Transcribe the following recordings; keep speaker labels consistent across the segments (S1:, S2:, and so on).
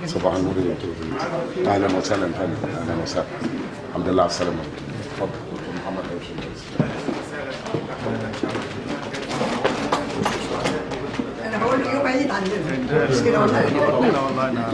S1: صباح النور يا دكتور. اهلا وسهلا اهلا وسهلا. الحمد لله على السلامه. اتفضل دكتور محمد هاشم.
S2: انا بقول له يوم عيد عندنا مش كده ولا ايه؟
S3: والله انا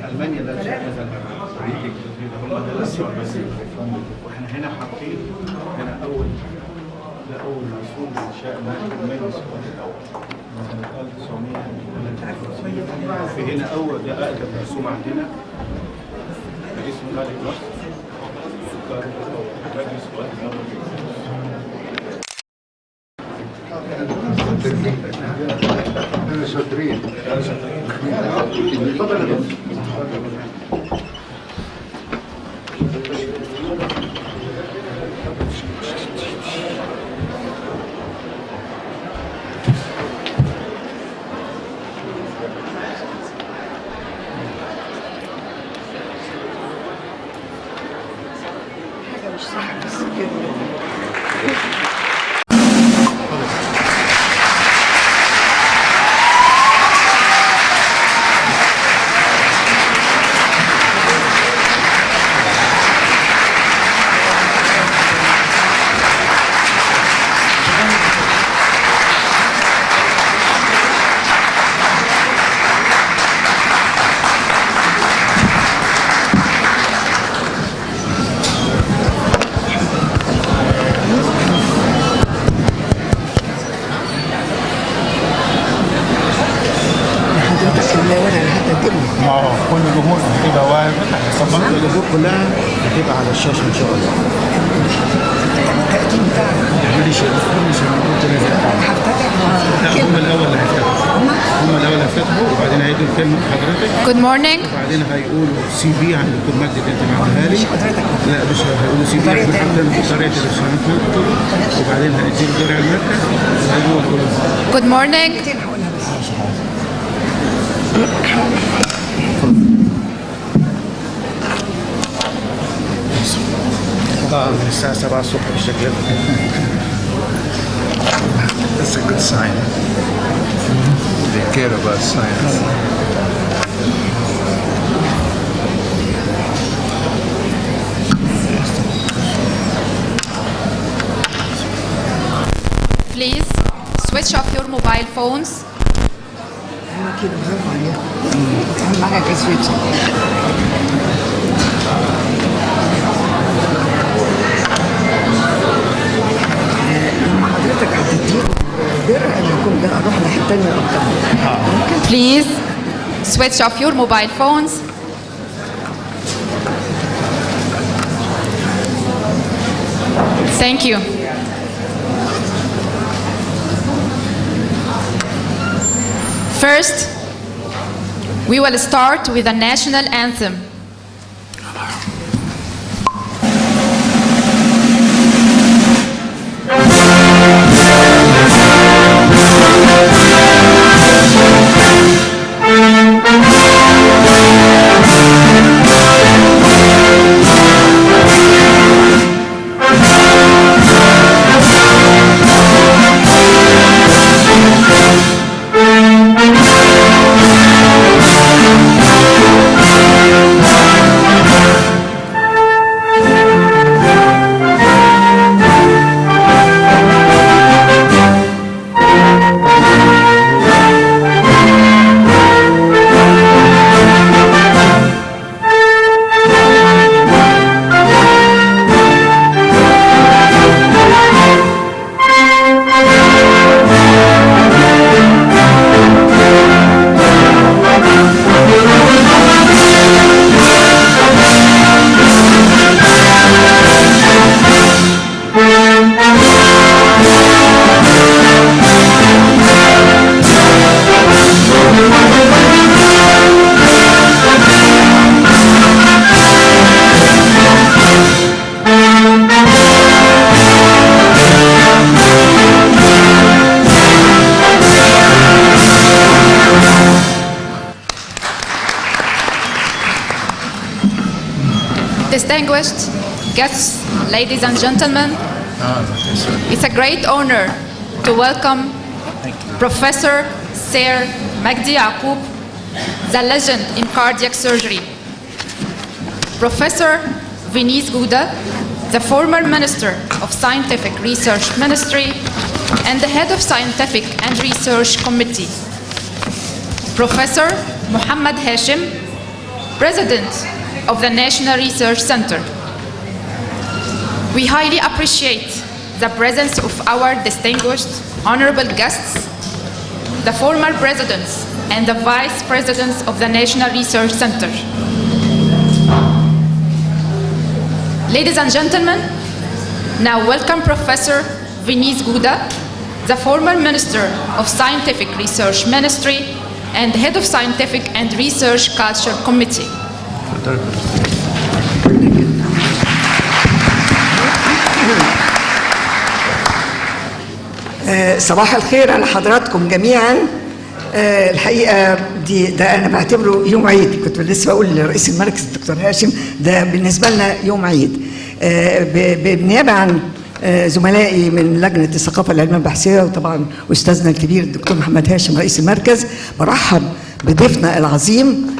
S3: ألمانيا لا تشارك هذا واحنا هنا حاطين هنا أول رسول إنشاء المركز الأول سنة 1900. في هنا أول ده أقدم رسوم عندنا اسمه ملك مصر مجلس الوقت الأول.
S1: شاطرين.
S2: حاجه مش صح بس كده.
S3: كل الجمهور هتبقى واقف صفات الجمهور كلها هتبقى على الشاشه ان شاء الله.
S2: التقديم بتاعك
S3: كل شيء هم الاول اللي هيفتتحوا وبعدين هيدوا الكلمه لحضرتك.
S4: Good morning.
S3: وبعدين هيقولوا سي في عن الدكتور مجدي اللي انت معاها لي. لا مش هيقولوا سي في عن الدكتور طريقه الرسالة. وبعدين هيدوا دور على المركز وهيقولوا
S4: Good morning.
S3: من الساعة 7 الصبح بالشكل ده.
S1: That's a good sign. They care about science.
S4: Please switch off your mobile phones.
S2: انا كده برافو عليك. بتعمل معاك سويتش. لما حضرتك هتديله درع انا كل ده اروح ناحيه ثانيه اكتر.
S4: Please switch off your mobile phones. Thank you. First, we will start with the National Anthem. distinguished guests, ladies and gentlemen, it's a great honor to welcome Professor Sir Mejdi Ya'qub, the legend in cardiac surgery. Professor Vinis Gouda, the former Minister of Scientific Research Ministry and the Head of Scientific and Research Committee. Professor Muhammad Hashim, President of the National Research Center. We highly appreciate the presence of our distinguished honorable guests, the former presidents and the vice presidents of the National Research Center. Ladies and gentlemen, now welcome Professor Vinis Gouda, the former Minister of Scientific Research Ministry and Head of Scientific and Research Culture Committee.
S2: صباح الخير على حضراتكم جميعا. الحقيقه ده انا بعتبره يوم عيد. كنت لسه بقول لرئيس المركز الدكتور هاشم ده بالنسبه لنا يوم عيد. بالنيابه عن زملائي من لجنه الثقافه العلميه البحثيه وطبعا استاذنا الكبير الدكتور محمد هاشم رئيس المركز، برحب بضيفنا العظيم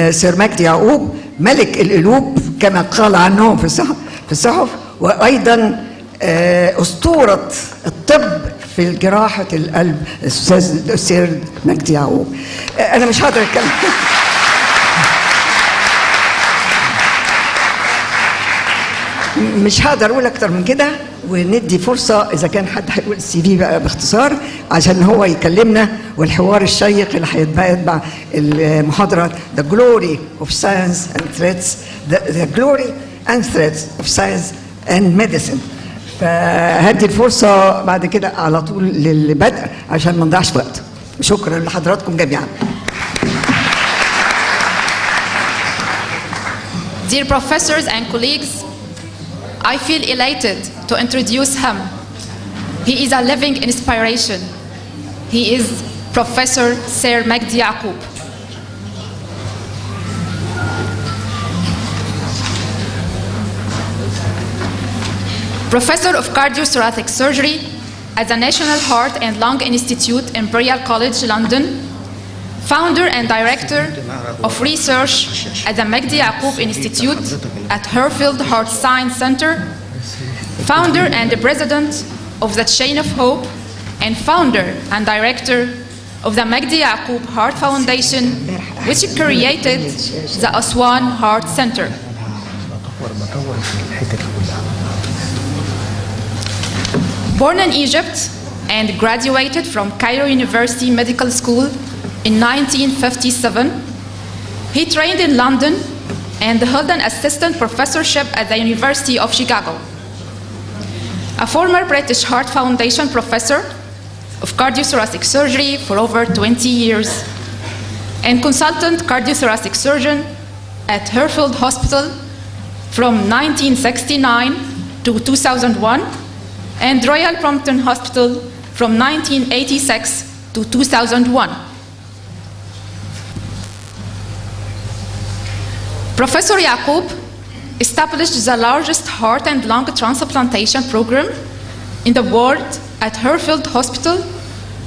S2: سير مجدي يعقوب ملك القلوب كما قال عنهم في الصحف، وايضا اسطوره الطب في جراحه القلب الاستاذ سير مجدي يعقوب. انا مش هقدر اتكلم مش هقدر اقول اكتر من كده، وندي فرصه اذا كان حد هيقول السي في بقى باختصار عشان هو يكلمنا، والحوار الشيق اللي هيتبع المحاضره The Glory of Science and Threats The Glory and Threats of Science and Medicine. فهدي الفرصه بعد كده على طول للبدء عشان ما نضيعش وقت. شكرا لحضراتكم جميعا.
S4: Dear professors and colleagues, I feel elated to introduce him. He is a living inspiration. He is Professor Sir Mejdi Ya'qub. Professor of Cardiothoracic Surgery at the National Heart and Lung Institute, Imperial College London, founder and director of research at the Mejdi Ya'qub Institute at Herfield Heart Science Center, founder and the president of the Chain of Hope, and founder and director of the Mejdi Ya'qub Heart Foundation, which created the Aswan Heart Center. Born in Egypt and graduated from Cairo University Medical School in 1957, he trained in London and held an assistant professorship at the University of Chicago. A former British Heart Foundation professor of cardiothoracic surgery for over 20 years and consultant cardiothoracic surgeon at Herfield Hospital from 1969 to 2001 and Royal Brompton Hospital from 1986 to 2001. Professor Ya'qub established the largest heart and lung transplantation program in the world at Herfield Hospital,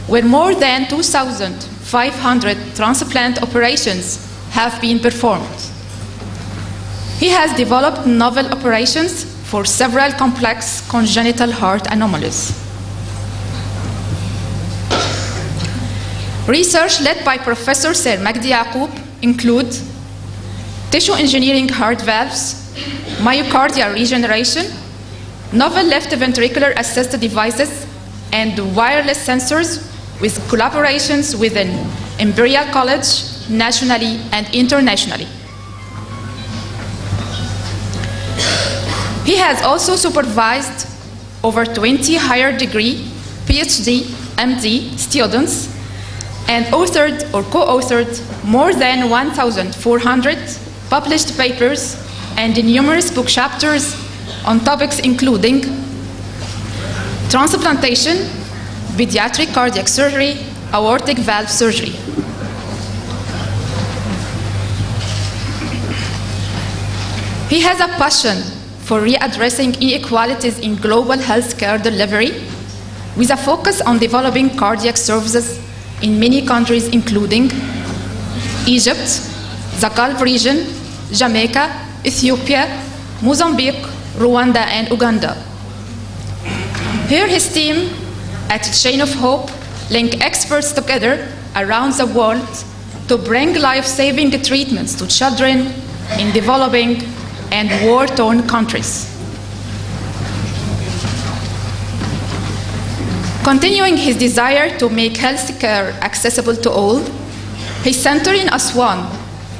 S4: where more than 2,500 transplant operations have been performed. He has developed novel operations for several complex congenital heart anomalies. Research led by Professor Sir Mejdi Ya'qub include tissue engineering heart valves, myocardial regeneration, novel left ventricular assist devices, and wireless sensors with collaborations within Imperial College, nationally and internationally. He has also supervised over 20 higher degree, PhD, MD students and authored or co-authored more than 1,400 published papers and numerous book chapters on topics including transplantation, pediatric cardiac surgery, aortic valve surgery. He has a passion for readdressing inequalities in global healthcare delivery, with a focus on developing cardiac services in many countries, including Egypt, the Gulf region, Jamaica, Ethiopia, Mozambique, Rwanda, and Uganda. Here his team at Chain of Hope link experts together around the world to bring life-saving treatments to children in developing and war-torn countries. Continuing his desire to make healthcare accessible to all, his center in Aswan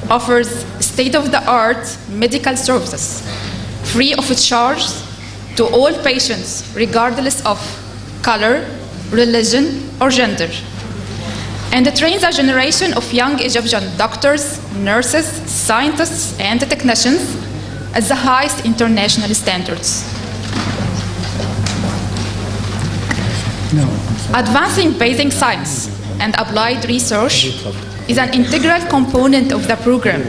S4: offers state-of-the-art medical services, free of charge to all patients, regardless of color, religion, or gender, and trains a generation of young Egyptian doctors, nurses, scientists, and technicians at the highest international standards. Advancing basic science and applied research is an integral component of the program,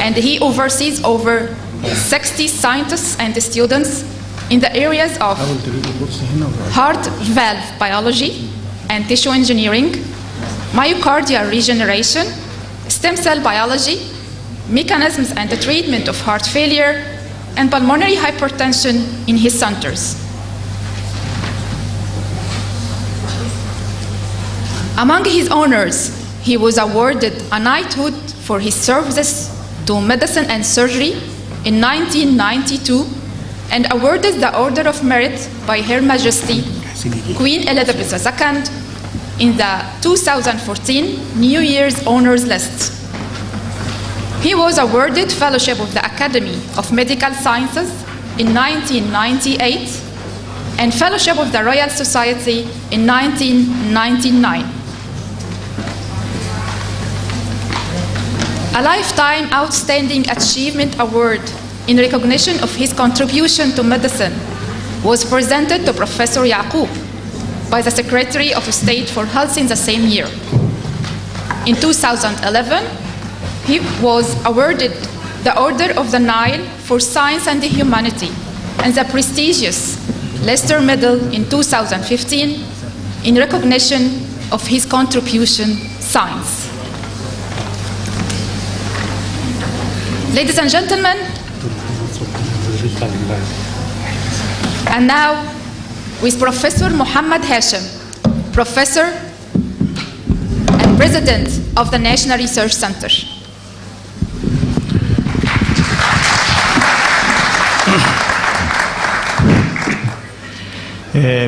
S4: and he oversees over 60 scientists and students in the areas of heart valve biology and tissue engineering, myocardial regeneration, stem cell biology, mechanisms and the treatment of heart failure, and pulmonary hypertension in his centers. Among his honors, he was awarded a knighthood for his services to medicine and surgery in 1992 and awarded the Order of Merit by Her Majesty Queen Elizabeth II in the 2014 New Year's Honors List. He was awarded Fellowship of the Academy of Medical Sciences in 1998 and Fellowship of the Royal Society in 1999. A Lifetime Outstanding Achievement Award in recognition of his contribution to medicine was presented to Professor Ya'qub by the Secretary of State for Health in the same year. In 2011, he was awarded the Order of the Nile for Science and Humanity and the prestigious Leicester Medal in 2015 in recognition of his contribution to science. Ladies and gentlemen, and now with Professor Muhammad Hashim, Professor and President of the National Research Center.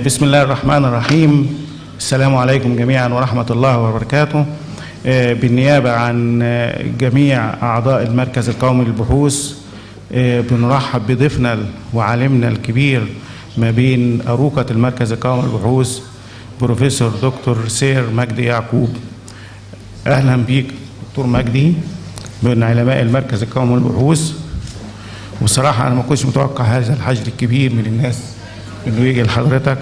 S3: بسم الله الرحمن الرحيم. السلام عليكم جميعا ورحمة الله وبركاته. بالنيابة عن جميع أعضاء المركز القومي للبحوث بنرحب بضيفنا وعالمنا الكبير ما بين أروقة المركز القومي للبحوث بروفيسور دكتور سير مجدي يعقوب. أهلا بيك دكتور مجدي من علماء المركز القومي للبحوث. وصراحة أنا ما كنتش متوقع هذا الحشد الكبير من الناس إنه يجي لحضرتك،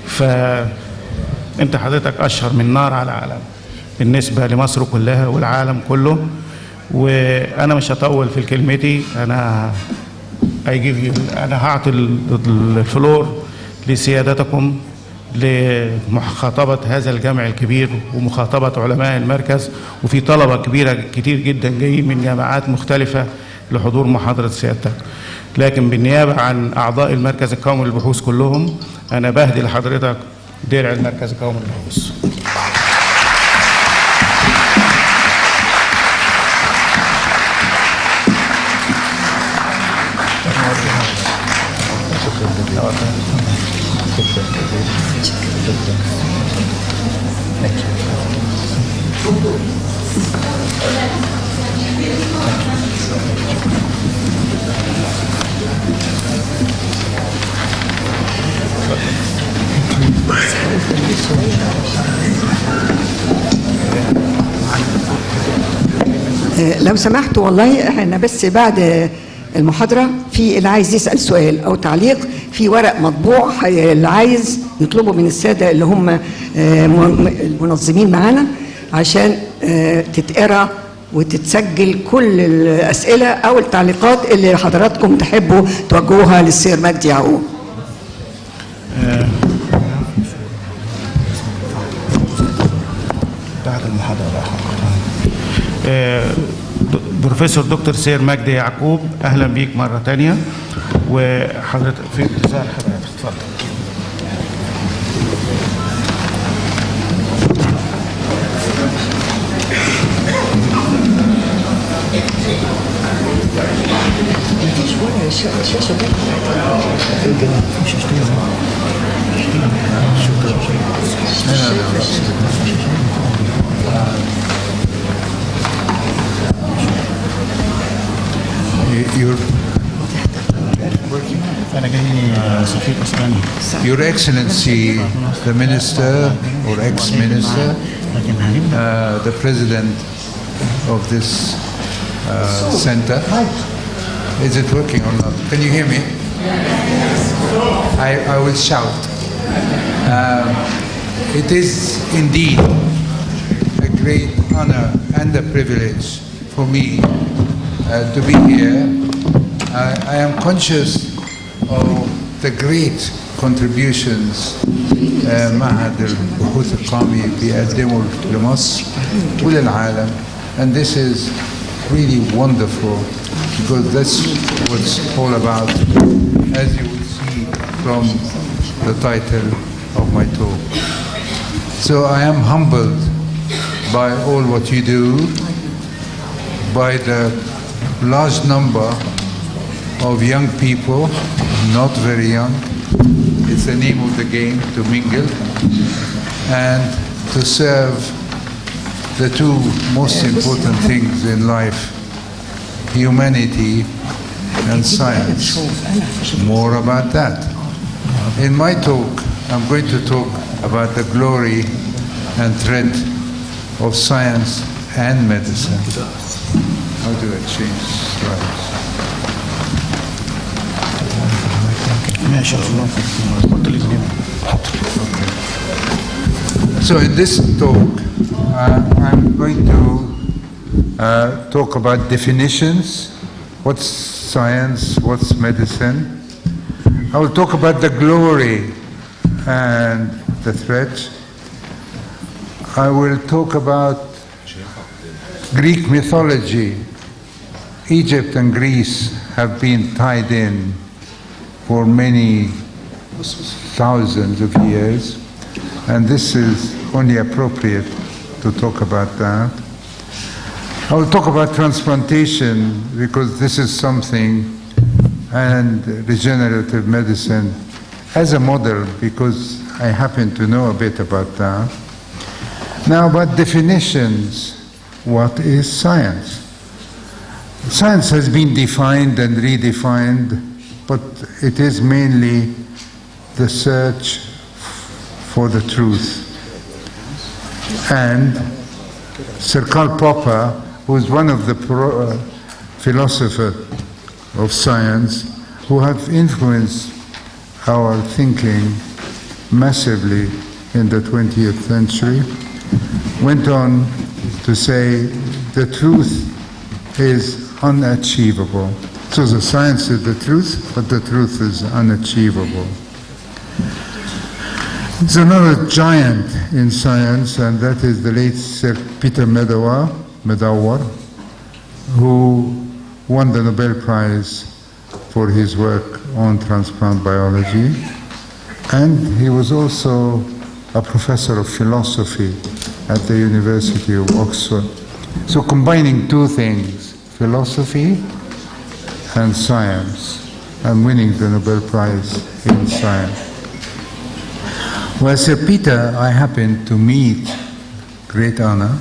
S3: فأنت حضرتك أشهر من نار على علم بالنسبة لمصر كلها والعالم كله. وأنا مش هطول في كلمتي، أنا هعطي الفلور لسيادتكم لمخاطبة هذا الجمع الكبير ومخاطبة علماء المركز، وفي طلبة كبيرة كتير جدا جايين من جامعات مختلفة لحضور محاضرة سيادتك. لكن بالنيابة عن أعضاء المركز القومي للبحوث كلهم أنا بهدي لحضرتك درع المركز القومي للبحوث.
S2: لو سمحتوا والله احنا بس بعد المحاضرة في اللي عايز يسأل سؤال أو تعليق في ورق مطبوع اللي عايز يطلبه من السادة اللي هم المنظمين معانا عشان تتقرأ وتتسجل كل الأسئلة أو التعليقات اللي حضراتكم تحبوا توجهوها للسير مجدي يعقوب.
S3: بعد المحاضرة بروفيسور دكتور سير مجدي يعقوب، أهلا بيك مرة تانية. وحضرتك في انتظار حضرتك، اتفضل.
S5: Your Excellency, the Minister or ex-Minister, the President of this center. Is it working or not? Can you hear me? I will shout. It is indeed a great honor and a privilege for me to be here. I am conscious of the great contributions معهد البحوث القومي بيقدمه لمصر وللعالم, and this is really wonderful because that's what it's all about, as you will see from the title of my talk. So I am humbled by all what you do, by the large number of young people, not very young. It's the name of the game, to mingle and to serve the two most important things in life, humanity and science. More about that. In my talk, I'm going to talk about the glory and threat of science and medicine. How do I change slides? So in this talk, I'm going to talk about definitions. What's science? What's medicine? I will talk about the glory and the threat. I will talk about Greek mythology. Egypt and Greece have been tied in for many thousands of years, and this is only appropriate to talk about that. I will talk about transplantation because this is something, and regenerative medicine as a model because I happen to know a bit about that. Now about definitions, what is science? Science has been defined and redefined, but it is mainly the search for the truth. And Sir Karl Popper, who is one of the philosophers of science who have influenced our thinking massively in the 20th century, went on to say the truth is unachievable. So the science is the truth, but the truth is unachievable. There's another giant in science, and that is the late Sir Peter Medawar, who won the Nobel Prize for his work on transplant biology. And he was also a professor of philosophy at the University of Oxford. So combining two things, philosophy and science, and winning the Nobel Prize in science. Well, Sir Peter, I happened to meet, great honor.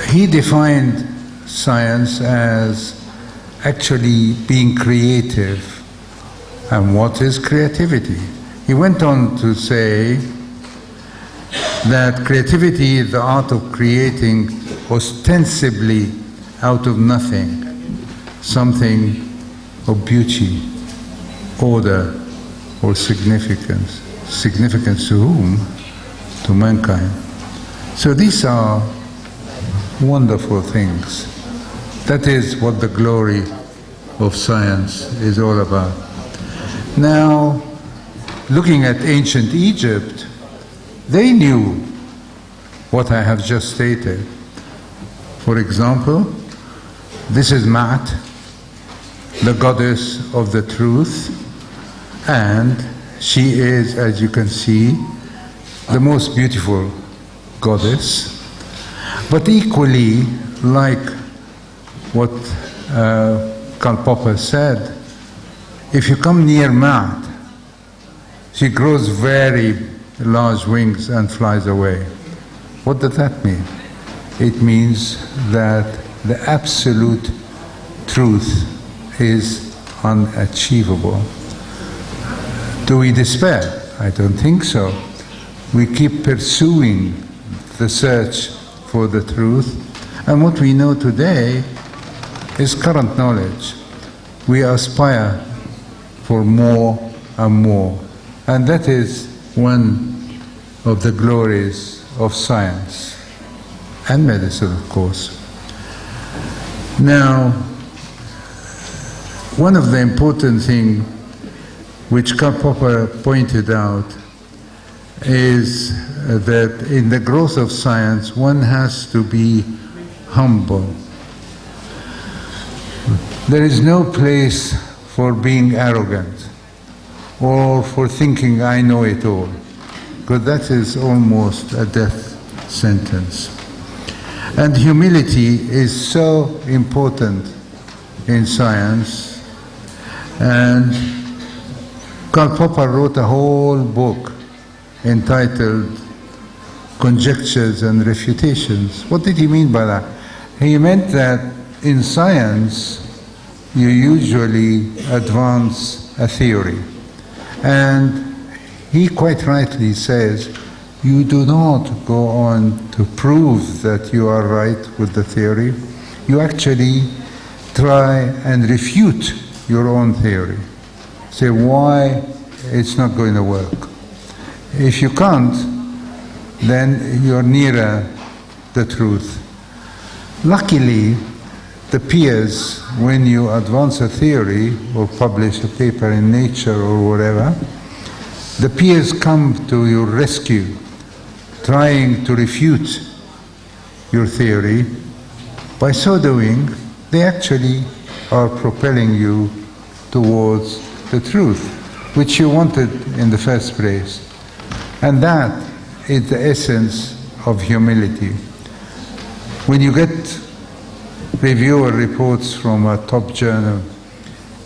S5: He defined science as actually being creative. And what is creativity? He went on to say that creativity is the art of creating ostensibly out of nothing something of beauty, order, or significance. Significance to whom? To mankind. So these are wonderful things. That is what the glory of science is all about. Now, looking at ancient Egypt, they knew what I have just stated. For example, this is Ma'at, the goddess of the truth, and she is, as you can see, the most beautiful goddess. But equally, like what Karl Popper said, if you come near Ma'at, she grows very large wings and flies away. What does that mean? It means that the absolute truth is unachievable. Do we despair? I don't think so. We keep pursuing the search for the truth, and what we know today is current knowledge. We aspire for more and more, and that is one of the glories of science and medicine, of course. Now, one of the important things which Karl Popper pointed out is that in the growth of science, one has to be humble. There is no place for being arrogant or for thinking I know it all, because that is almost a death sentence. And humility is so important in science, and Karl Popper wrote a whole book entitled Conjectures and Refutations. What did he mean by that? He meant that in science you usually advance a theory, and he quite rightly says you do not go on to prove that you are right with the theory. You actually try and refute your own theory. Say why it's not going to work. If you can't, then you're nearer the truth. Luckily, the peers, when you advance a theory or publish a paper in Nature or whatever, the peers come to your rescue, trying to refute your theory. By so doing, they actually are propelling you towards the truth, which you wanted in the first place. And that is the essence of humility. When you get reviewer reports from a top journal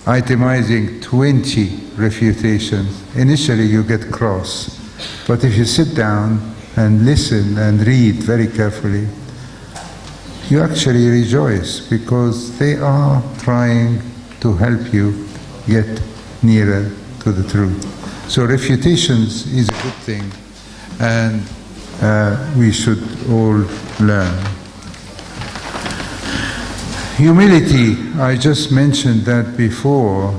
S5: itemizing 20 refutations, initially you get cross. But if you sit down and listen and read very carefully, you actually rejoice, because they are trying to help you get nearer to the truth. So refutations is a good thing, and we should all learn. Humility, I just mentioned that before,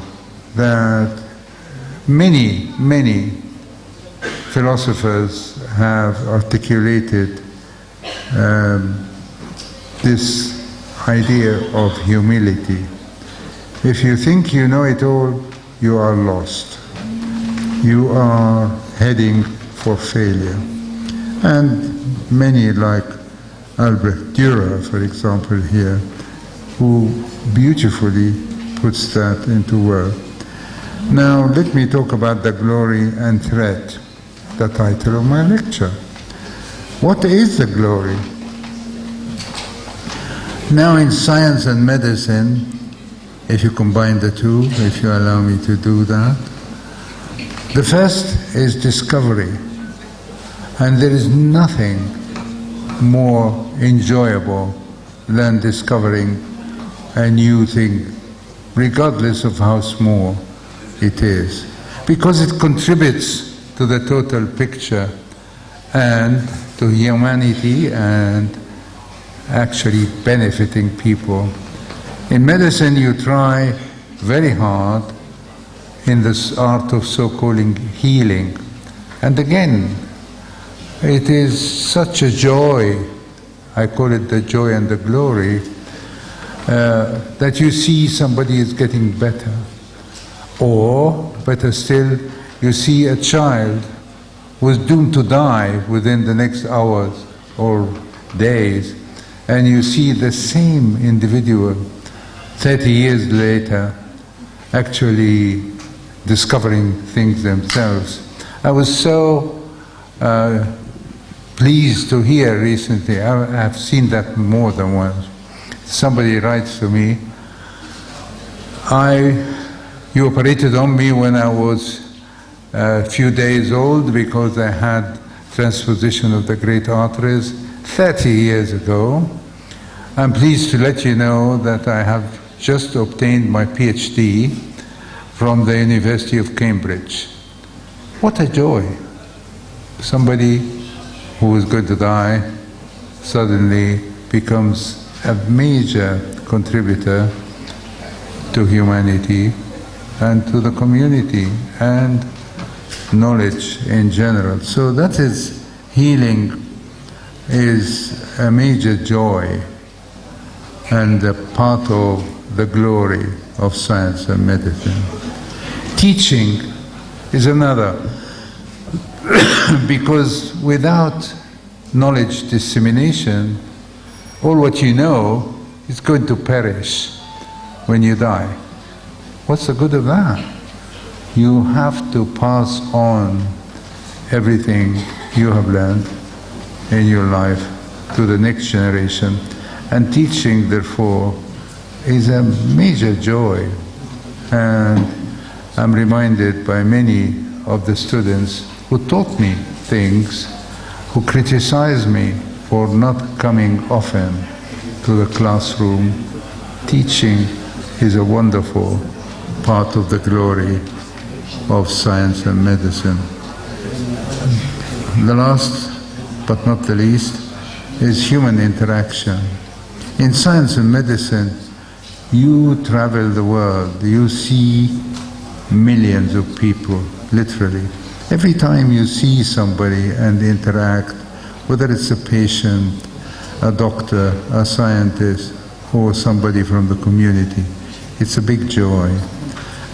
S5: that many philosophers have articulated this idea of humility. If you think you know it all, you are lost. You are heading for failure. And many, like Albrecht Dürer, for example, here, who beautifully puts that into words. Now, let me talk about the glory and threat, the title of my lecture. What is the glory? Now, in science and medicine, if you combine the two, if you allow me to do that, the first is discovery. And there is nothing more enjoyable than discovering a new thing, regardless of how small it is, because it contributes to the total picture and to humanity and actually benefiting people. In medicine, you try very hard in this art of so-called healing. And again, it is such a joy I call it the joy and the glory, that you see somebody is getting better. Or, better still, you see a child who is doomed to die within the next hours or days, and you see the same individual 30 years later actually discovering things themselves. I was so pleased to hear recently, I have seen that more than once. Somebody writes to me, you operated on me when I was a few days old because I had transposition of the great arteries 30 years ago. I'm pleased to let you know that I have just obtained my PhD from the University of Cambridge. What a joy. Somebody who is going to die suddenly becomes a major contributor to humanity and to the community and knowledge in general. So that is, healing is a major joy and a part of the glory of science and medicine. Teaching is another, because without knowledge dissemination, all what you know is going to perish when you die. What's the good of that? You have to pass on everything you have learned in your life to the next generation. And teaching, therefore, is a major joy. And I'm reminded by many of the students who taught me things, who criticized me for not coming often to the classroom. Teaching is a wonderful part of the glory of science and medicine. The last, but not the least, is human interaction. In science and medicine, you travel the world, you see millions of people, literally. Every time you see somebody and interact, whether it's a patient, a doctor, a scientist, or somebody from the community, it's a big joy.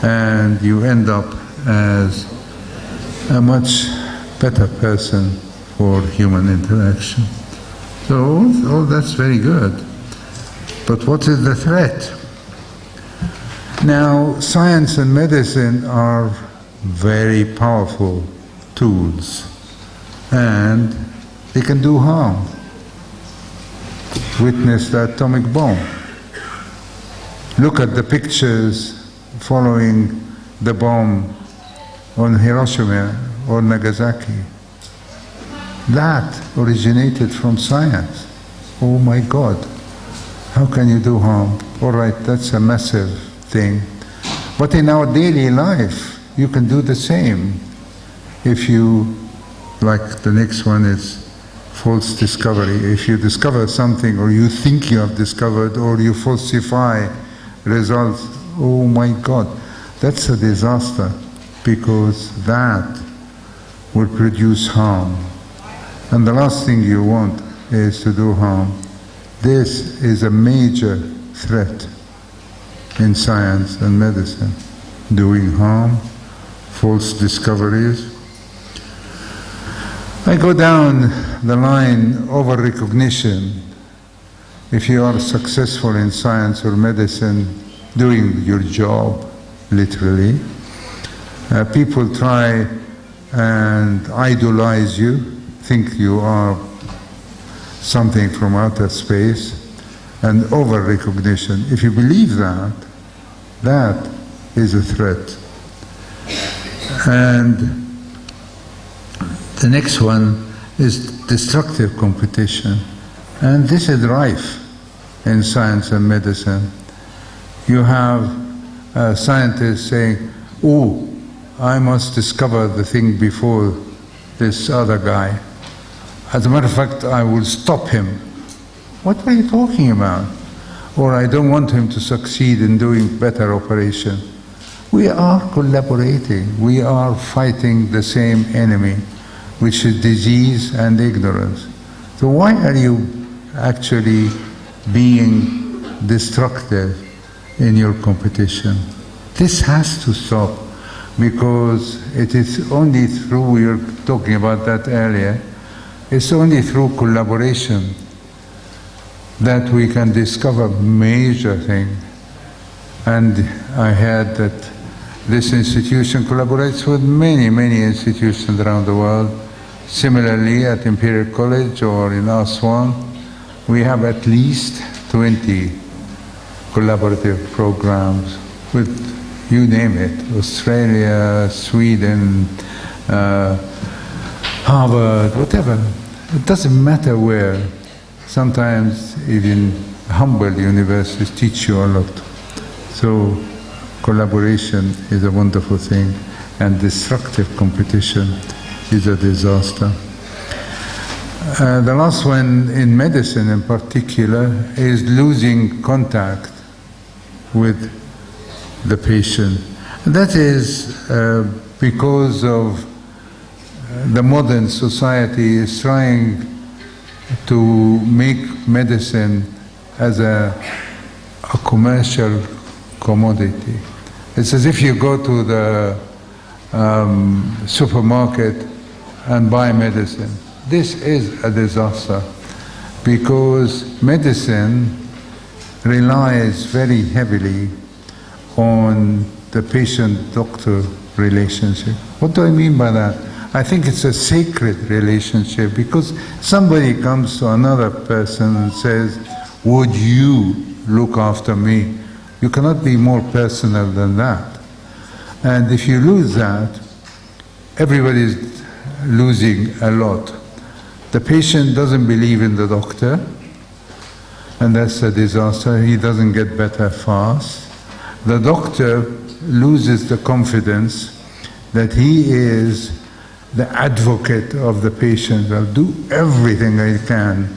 S5: And you end up as a much better person for human interaction. So all that's very good. But what is the threat? Now, science and medicine are very powerful tools, and they can do harm. Witness the atomic bomb. Look at the pictures following the bomb on Hiroshima or Nagasaki. That originated from science. Oh my God, how can you do harm? All right, that's a massive thing. But in our daily life, you can do the same. If you, like the next one is false discovery. If you discover something, or you think you have discovered, or you falsify results, oh my God, that's a disaster, because that will produce harm. And the last thing you want is to do harm. This is a major threat in science and medicine. Doing harm, false discoveries. I go down the line over recognition. If you are successful in science or medicine, doing your job, literally, people try and idolize you, think you are something from outer space, and over recognition. If you believe that, that is a threat. And the next one is destructive competition. And this is rife in science and medicine. You have scientists saying, oh, I must discover the thing before this other guy. As a matter of fact, I will stop him. What are you talking about? Or I don't want him to succeed in doing better operation. We are collaborating. We are fighting the same enemy, which is disease and ignorance. So why are you actually being destructive in your competition. This has to stop, because it is only through, we were talking about that earlier, it's only through collaboration that we can discover major things. And I heard that this institution collaborates with many, many institutions around the world. Similarly, at Imperial College or in Aswan, we have at least 20 collaborative programs with, you name it, Australia, Sweden, Harvard, whatever. It doesn't matter where. Sometimes even humble universities teach you a lot. So collaboration is a wonderful thing, and destructive competition is a disaster. The last one in medicine in particular is losing contact with the patient. That is because of the modern society is trying to make medicine as a commercial commodity. It's as if you go to the supermarket and buy medicine. This is a disaster, because medicine relies very heavily on the patient-doctor relationship. What do I mean by that? I think it's a sacred relationship, because somebody comes to another person and says, would you look after me? You cannot be more personal than that. And if you lose that, everybody's losing a lot. The patient doesn't believe in the doctor, and that's a disaster. He doesn't get better fast. The doctor loses the confidence that he is the advocate of the patient. I'll do everything I can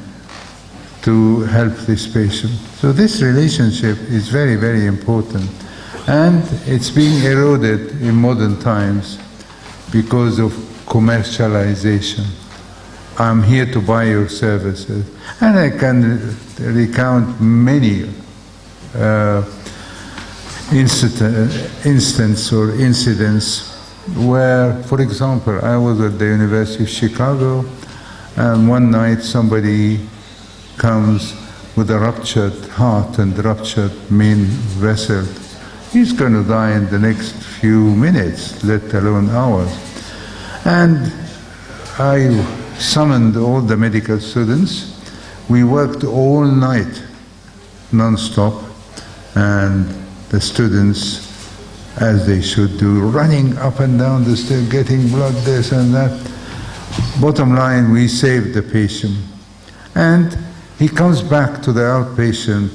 S5: to help this patient. So this relationship is very, very important. And it's being eroded in modern times because of commercialization. I'm here to buy your services. And I can recount many instances or incidents where, for example, I was at the University of Chicago, and one night somebody comes with a ruptured heart and ruptured main vessel. He's going to die in the next few minutes, let alone hours. And I summoned all the medical students. We worked all night, non-stop, and the students, as they should do, running up and down the stairs, getting blood, this and that. Bottom line, we saved the patient. And he comes back to the outpatient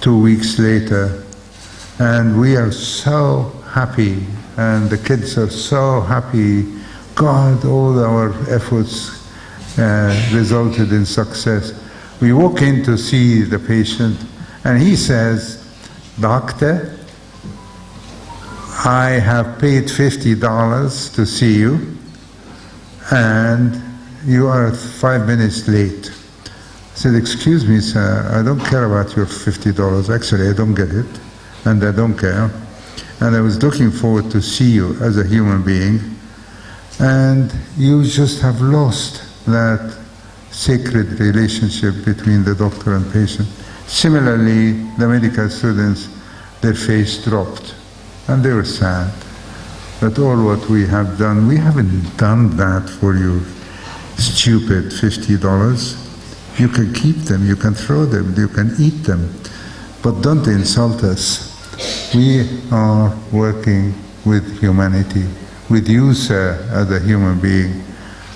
S5: 2 weeks later, and we are so happy, and the kids are so happy. God, all our efforts resulted in success. We walk in to see the patient, and he says, "Doctor, I have paid $50 to see you, and you are 5 minutes late." I said, "Excuse me, sir, I don't care about your $50. Actually, I don't get it, and I don't care. And I was looking forward to see you as a human being, and you just have lost that sacred relationship between the doctor and patient." Similarly, the medical students, their face dropped, and they were sad that all what we have done, we haven't done that for you, stupid $50. You can keep them, you can throw them, you can eat them, but don't insult us. We are working with humanity, with you, sir, as a human being,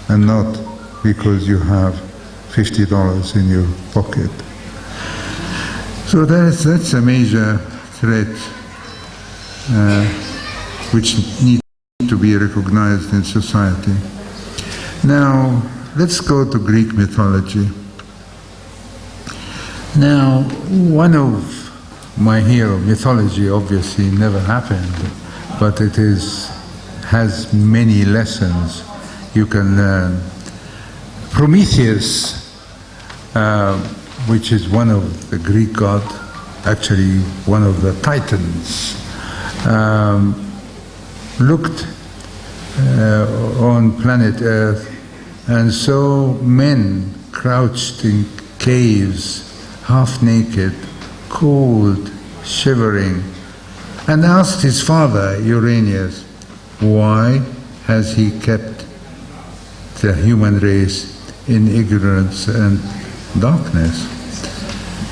S5: and not because you have $50 in your pocket. So that's a major threat which needs to be recognized in society. Now, let's go to Greek mythology. Now, one of my hero, mythology obviously never happened, but it has many lessons you can learn. Prometheus which is one of the Greek god, actually one of the titans, looked on planet Earth and saw men crouched in caves, half naked, cold, shivering, and asked his father, Uranus, why has he kept the human race in ignorance and darkness?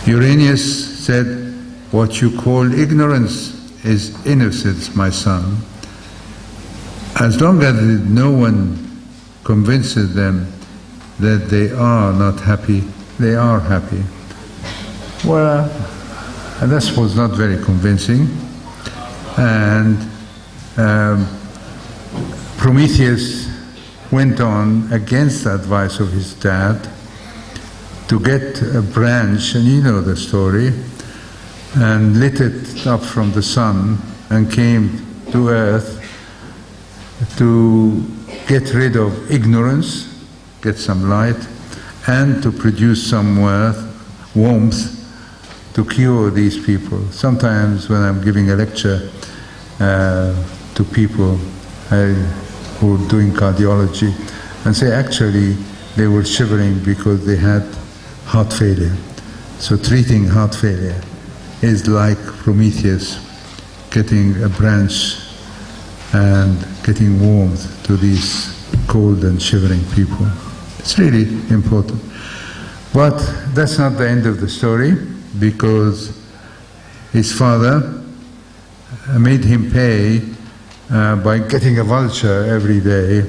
S5: Uranus said, what you call ignorance is innocence, my son. As long as no one convinces them that they are not happy, they are happy. Well, this was not very convincing. And Prometheus went on against the advice of his dad to get a branch, and you know the story, and lit it up from the sun and came to earth to get rid of ignorance, get some light, and to produce some warmth to cure these people. Sometimes when I'm giving a lecture to people who are doing cardiology, and say actually they were shivering because they had heart failure. So treating heart failure is like Prometheus getting a branch and getting warmth to these cold and shivering people. It's really important. But that's not the end of the story, because his father made him pay by getting a vulture every day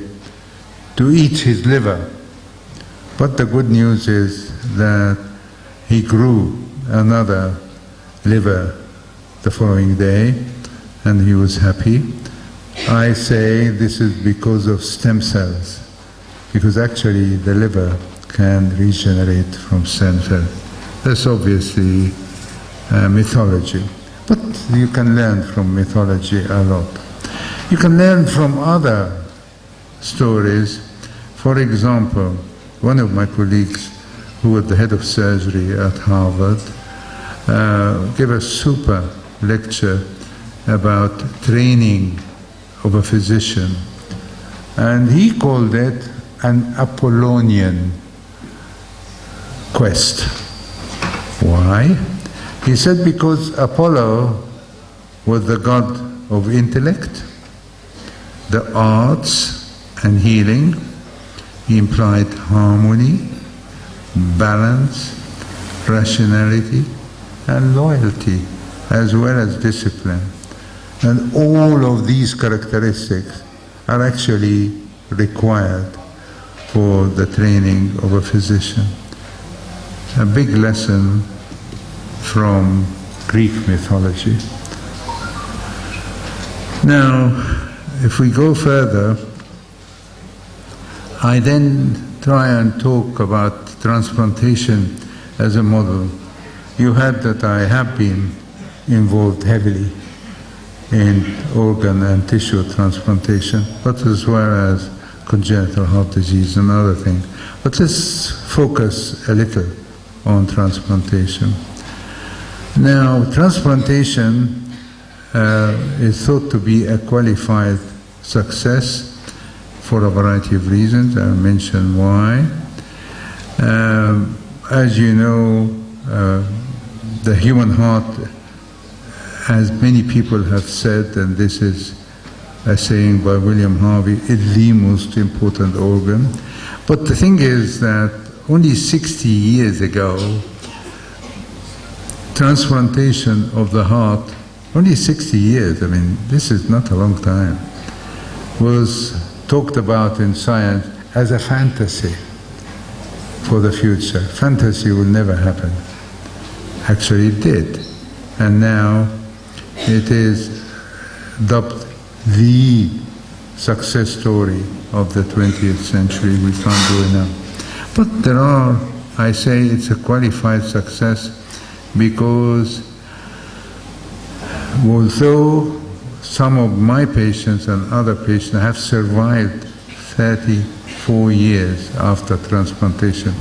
S5: to eat his liver. But the good news is that he grew another liver the following day, and he was happy. I say this is because of stem cells, because actually the liver can regenerate from stem cells. That's obviously mythology, but you can learn from mythology a lot. You can learn from other stories. For example, one of my colleagues who was the head of surgery at Harvard gave a super lecture about training of a physician, and he called it an Apollonian quest. Why? He said because Apollo was the god of intellect, the arts and healing. He implied harmony, balance, rationality, and loyalty, as well as discipline. And all of these characteristics are actually required for the training of a physician. A big lesson from Greek mythology. Now, if we go further, I then try and talk about transplantation as a model. You heard that I have been involved heavily in organ and tissue transplantation, but as well as congenital heart disease and other things. But let's focus a little on transplantation. Now, transplantation is thought to be a qualified success for a variety of reasons. I'll mention why. As you know, the human heart, as many people have said, and this is a saying by William Harvey, is the most important organ. But the thing is that only 60 years ago, transplantation of the heart, only 60 years, I mean, this is not a long time, was talked about in science as a fantasy for the future. Fantasy will never happen. Actually it did. And now it is dubbed the success story of the 20th century. We can't do enough. But there are, I say it's a qualified success because although some of my patients and other patients have survived 34 years after transplantation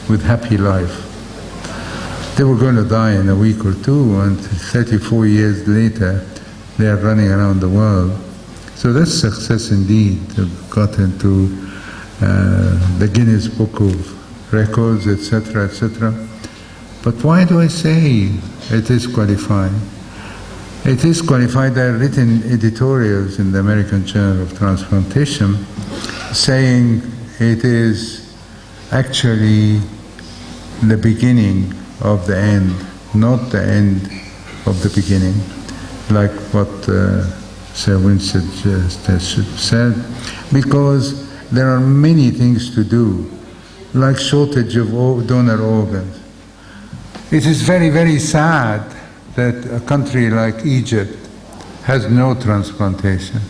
S5: with happy life, they were going to die in a week or two, and 34 years later, they are running around the world. So that's success indeed. They've got into the Guinness Book of Records, etc., etc. But why do I say it is qualified? It is qualified. There are written editorials in the American Journal of Transplantation saying it is actually the beginning of the end, not the end of the beginning, like what Sir Winston just said, because there are many things to do, like shortage of donor organs. It is very, very sad that a country like Egypt has no transplantation,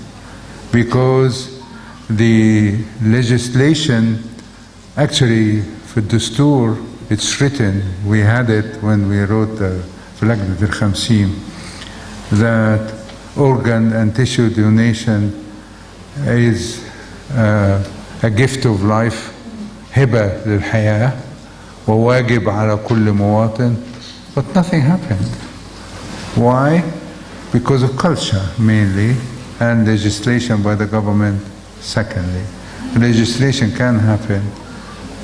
S5: because the legislation, actually for Dastur, it's written, we had it when we wrote the Lajnat al-Khamsin, that organ and tissue donation is a gift of life, هبة للحياة وواجب على كل مواطن, but nothing happened. Why? Because of culture mainly, and legislation by the government secondly. Legislation can happen,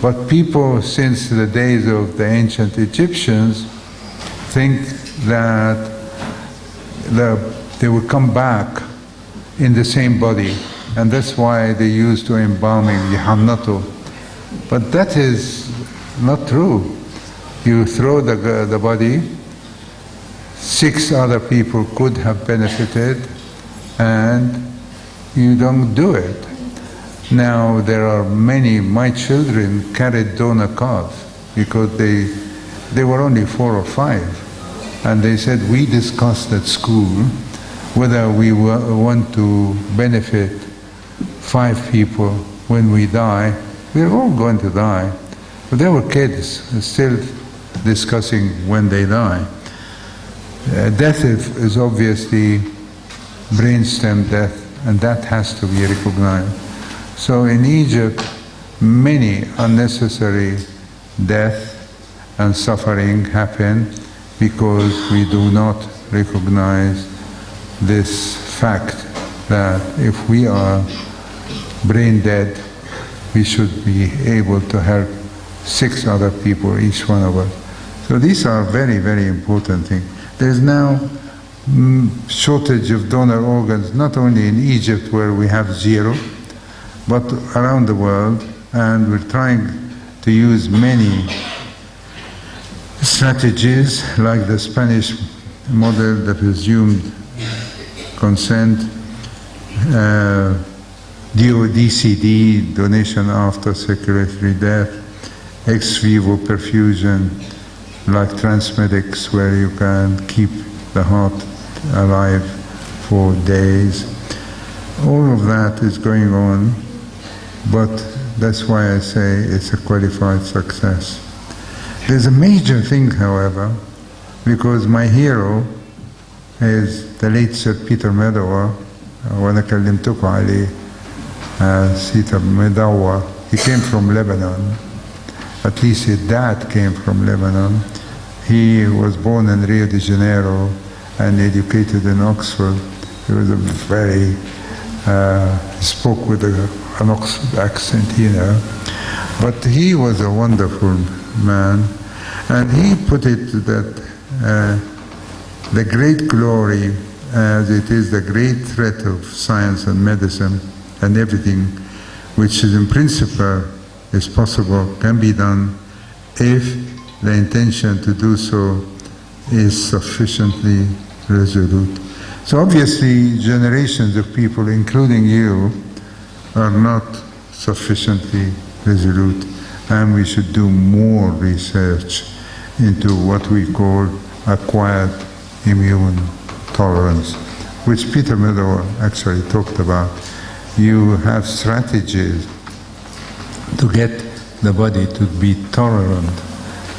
S5: but people since the days of the ancient Egyptians think that they will come back in the same body, and that's why they used to embalming Yihannatu. But that is not true. You throw the body, 6 other people could have benefited, and you don't do it. Now there are many, my children carried donor cards because they were only 4 or 5, and they said, we discussed at school whether we want to benefit 5 people when we die. We're all going to die. But there were kids still discussing when they die. Death is obviously brainstem death, and that has to be recognized. So in Egypt, many unnecessary death and suffering happen because we do not recognize this fact that if we are brain dead, we should be able to help 6 other people, each one of us. So these are very, very important things. There's now shortage of donor organs, not only in Egypt where we have 0, but around the world, and we're trying to use many strategies like the Spanish model, the presumed consent, DCD, donation after circulatory death, ex vivo perfusion, like transmedics, where you can keep the heart alive for days. All of that is going on, but that's why I say it's a qualified success. There's a major thing, however, because my hero is the late Sir Peter Medawar, وأنا كلمتكم عليه, Peter Medawar. He came from Lebanon. At least his dad came from Lebanon. He was born in Rio de Janeiro and educated in Oxford. He was a very, he spoke with an Oxford accent, you know. But he was a wonderful man, and he put it that the great glory, as it is the great threat of science and medicine and everything, which is in principle is possible, can be done if the intention to do so is sufficiently resolute. So obviously generations of people, including you, are not sufficiently resolute, and we should do more research into what we call acquired immune tolerance, which Peter Medawar actually talked about. You have strategies to get the body to be tolerant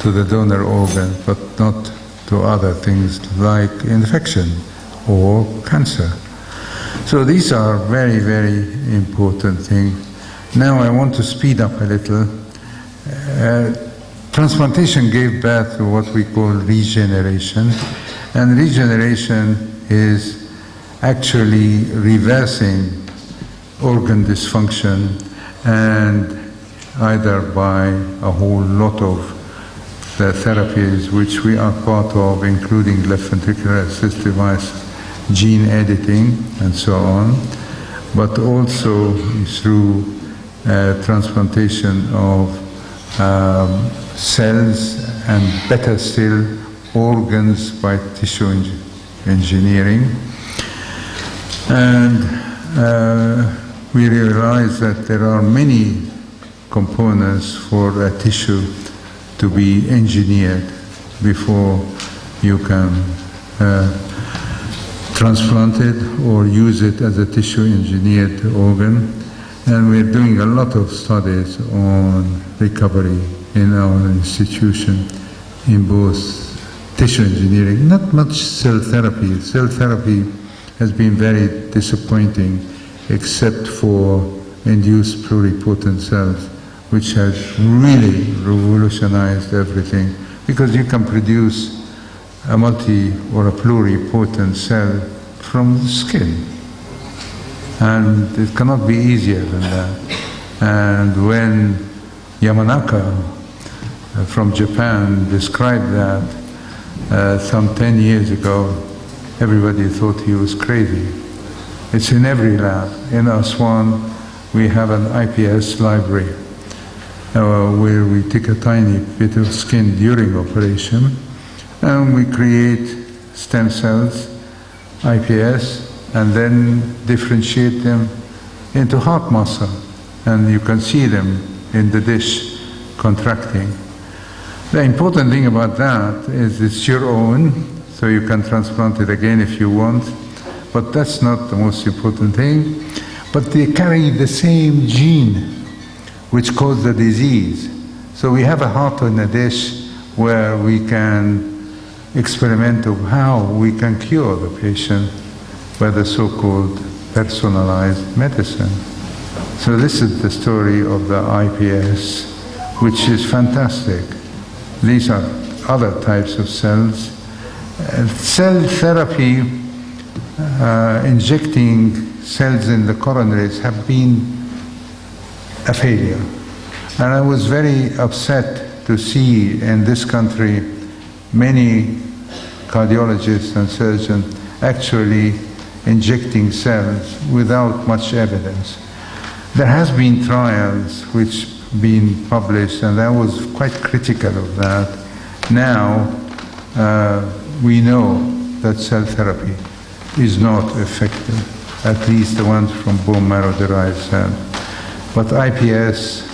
S5: to the donor organ, but not to other things like infection or cancer. So these are very, very important things. Now I want to speed up a little. Transplantation gave birth to what we call regeneration, and regeneration is actually reversing organ dysfunction, and either by a whole lot of the therapies which we are part of, including left ventricular assist device, gene editing, and so on, but also through transplantation of cells and better still organs by tissue engineering. And we realize that there are many components for a tissue to be engineered before you can transplant it or use it as a tissue engineered organ. And we're doing a lot of studies on recovery in our institution in both tissue engineering, not much cell therapy. Cell therapy has been very disappointing except for induced pluripotent cells, which has really revolutionized everything, because you can produce a multi or a pluripotent cell from the skin. And it cannot be easier than that. And when Yamanaka from Japan described that some 10 years ago, everybody thought he was crazy. It's in every lab. In Aswan, we have an IPS library where we take a tiny bit of skin during operation and we create stem cells, IPS, and then differentiate them into heart muscle. And you can see them in the dish contracting. The important thing about that is it's your own, so you can transplant it again if you want, but that's not the most important thing. But they carry the same gene which causes the disease. So we have a heart in a dish where we can experiment of how we can cure the patient by the so-called personalized medicine. So this is the story of the IPS, which is fantastic. These are other types of cells. Cell therapy, injecting cells in the coronaries have been a failure. And I was very upset to see in this country many cardiologists and surgeons actually injecting cells without much evidence. There has been trials which been published, and I was quite critical of that. Now we know that cell therapy is not effective, at least the ones from bone marrow derived cells. But IPS,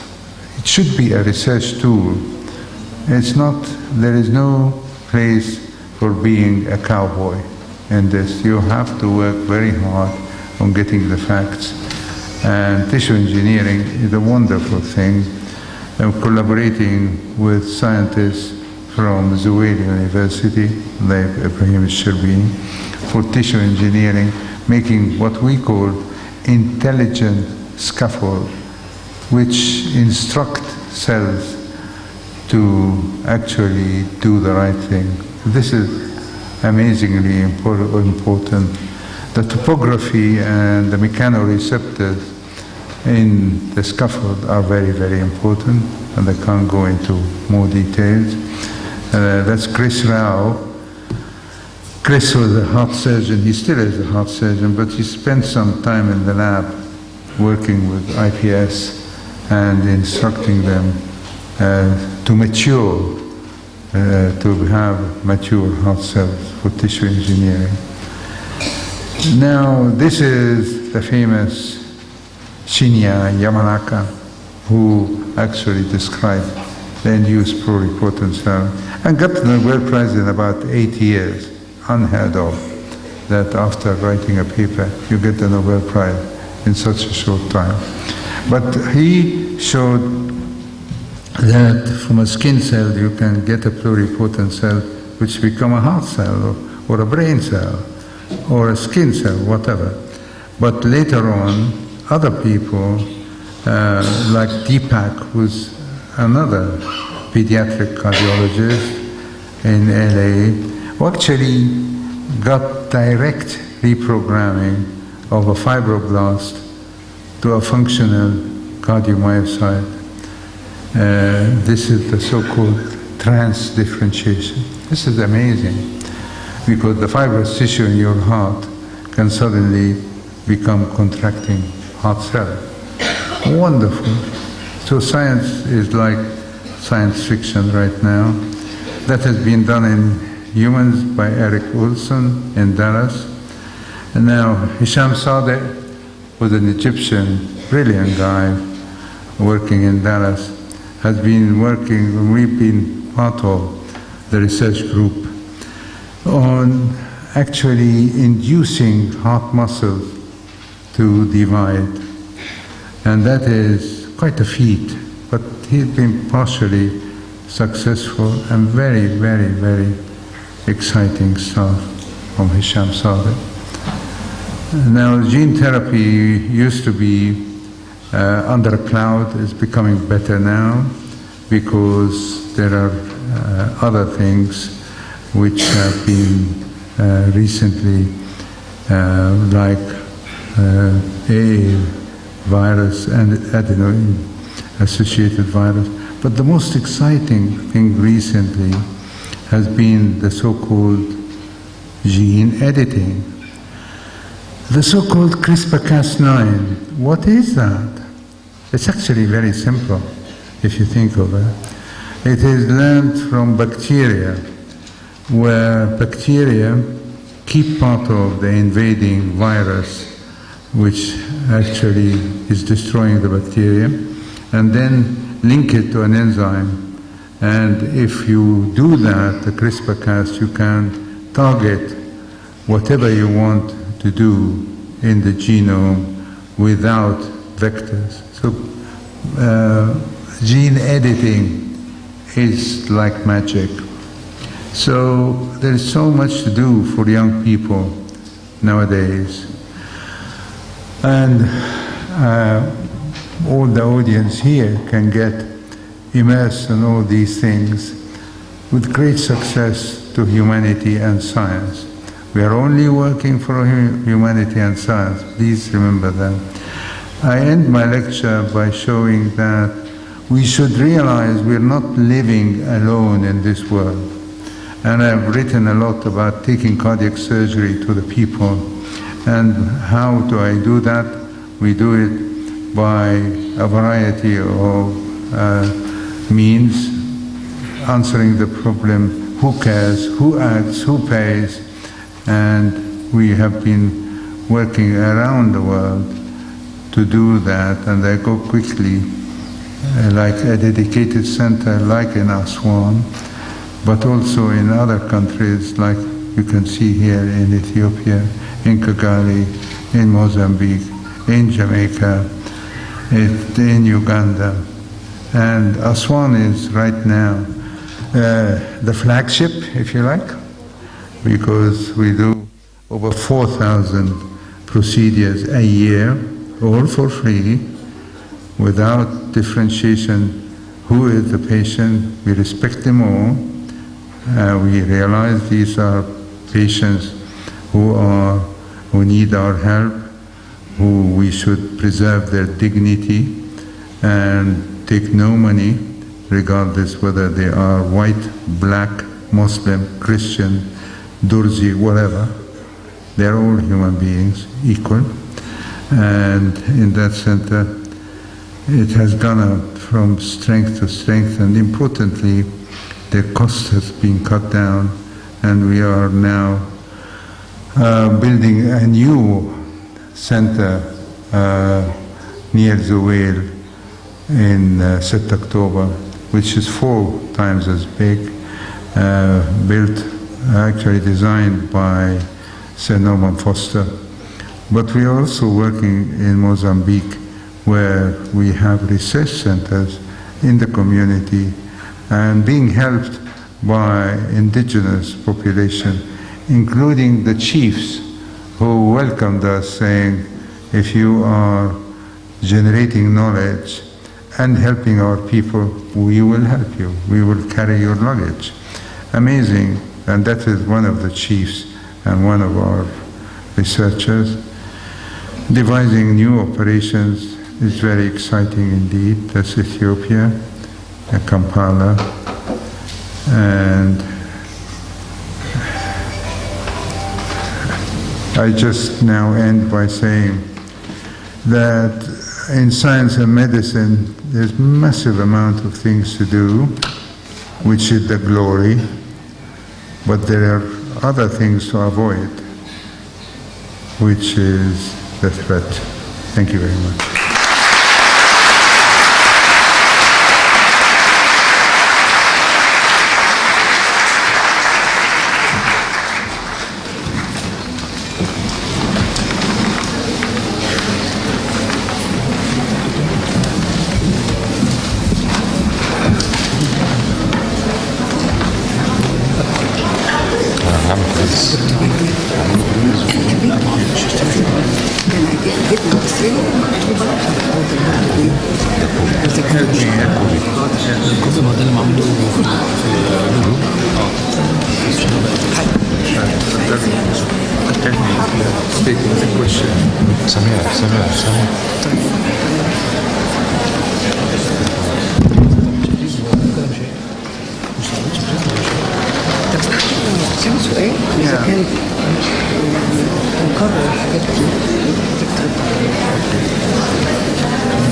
S5: it should be a research tool. It's not, there is no place for being a cowboy in this. You have to work very hard on getting the facts. And tissue engineering is a wonderful thing. I'm collaborating with scientists from Zuhaili University, like Ibrahim Sherbini, for tissue engineering, making what we call intelligent scaffold, which instruct cells to actually do the right thing. This is amazingly important. The topography and the mechanoreceptors in the scaffold are very, very important, and I can't go into more details. That's Chris Rao. Chris was a heart surgeon, he still is a heart surgeon, but he spent some time in the lab working with IPS and instructing them to mature, to have mature heart cells for tissue engineering. Now, this is the famous Shinya Yamanaka, who actually described the induced pluripotent cell and got the Nobel Prize in about 8 years. Unheard of that after writing a paper you get the Nobel Prize in such a short time. But he showed that from a skin cell you can get a pluripotent cell which become a heart cell or a brain cell or a skin cell, whatever. But later on, other people like Deepak, who's another pediatric cardiologist in LA, who actually got direct reprogramming of a fibroblast to a functional cardiomyocyte. This is the so-called trans-differentiation. This is amazing, because the fibrous tissue in your heart can suddenly become contracting heart cell. Wonderful. So science is like science fiction right now. That has been done in humans by Eric Olson in Dallas. And now Hisham Sadeh was an Egyptian, brilliant guy working in Dallas, has been working, we've been part of the research group on actually inducing heart muscles to divide. And that is quite a feat, but he's been partially successful and very, very, very exciting stuff from Hisham Sadeh. Now, gene therapy used to be under a cloud, is becoming better now because there are other things which have been recently like AA virus and adeno-associated virus. But the most exciting thing recently has been the so-called gene editing. The so-called CRISPR-Cas9, what is that? It's actually very simple, if you think of it. It is learned from bacteria, where bacteria keep part of the invading virus, which actually is destroying the bacteria, and then link it to an enzyme. And if you do that, the CRISPR-Cas, you can target whatever you want to do in the genome without vectors. So gene editing is like magic. So there is so much to do for young people nowadays. And all the audience here can get immersed in all these things with great success to humanity and science. We are only working for humanity and science. Please remember that. I end my lecture by showing that we should realize we're not living alone in this world. And I've written a lot about taking cardiac surgery to the people. And how do I do that? We do it by a variety of means, answering the problem, who cares, who acts, who pays. And we have been working around the world to do that, and I go quickly, like a dedicated center like in Aswan, but also in other countries like you can see here in Ethiopia, in Kigali, in Mozambique, in Jamaica, in Uganda. And Aswan is right now the flagship, if you like, because we do over 4,000 procedures a year, all for free, without differentiation. Who is the patient? We respect them all. We realize these are patients who need our help, who we should preserve their dignity and take no money, regardless whether they are white, black, Muslim, Christian, Durzi, whatever. They're all human beings, equal. And in that center, it has gone up from strength to strength, and importantly, the cost has been cut down, and we are now building a new center near Zuwail in 6 October, which is 4 times as big, built, actually designed by Sir Norman Foster. But we are also working in Mozambique, where we have research centers in the community and being helped by indigenous population, including the chiefs who welcomed us, saying, if you are generating knowledge and helping our people, we will help you. We will carry your luggage. Amazing, and that is one of the chiefs and one of our researchers. Devising new operations is very exciting indeed. That's Ethiopia, Kampala, and I just now end by saying that in science and medicine there's massive amount of things to do, which is the glory, but there are other things to avoid, which is the threat. Thank you very much.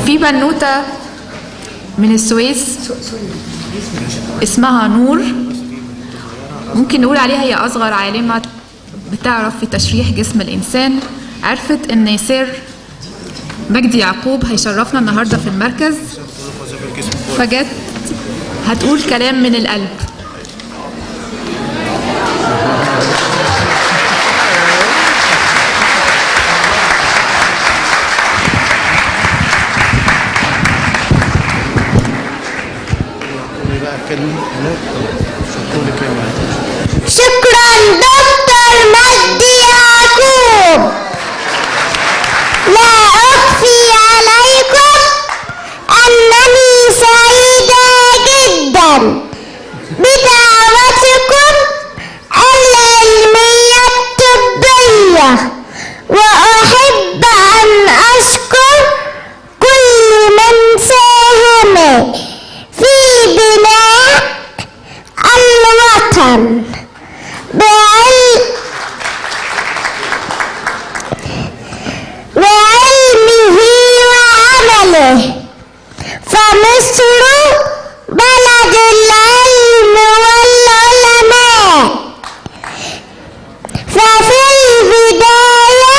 S4: في بنوتة من السويس اسمها نور، ممكن نقول عليها هي أصغر عالمة بتعرف في تشريح جسم الإنسان. عرفت إن سير مجدي يعقوب هيشرفنا النهاردة في المركز، فجت هتقول كلام من القلب.
S6: شكرا دكتور مجدي يعقوب. لا أخفي عليكم أنني سعيدة جدا بدعوتكم العلمية الطبية، وأحب أن أشكر كل من ساهم في بناء الوطن بعلمه وعمله، فمصر بلد العلم والعلماء. ففي البداية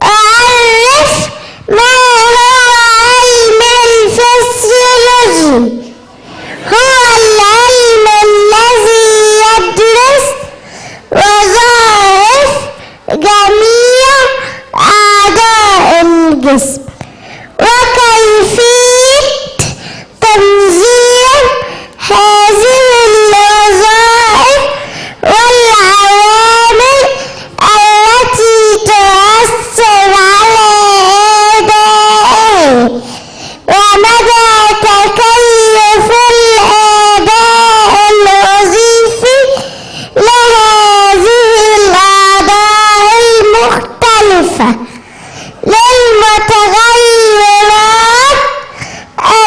S6: أعرف ما هو علم الفسيولوجي. هو العلم الذي يدرس وظائف جميع أعضاء الجسم وكيفية تنظيم هذه الوظائف والعوامل التي تؤثر على أدائه ومدى تكيف الأداء الوظيفي لهذه الأعضاء المختلفة للمتغيرات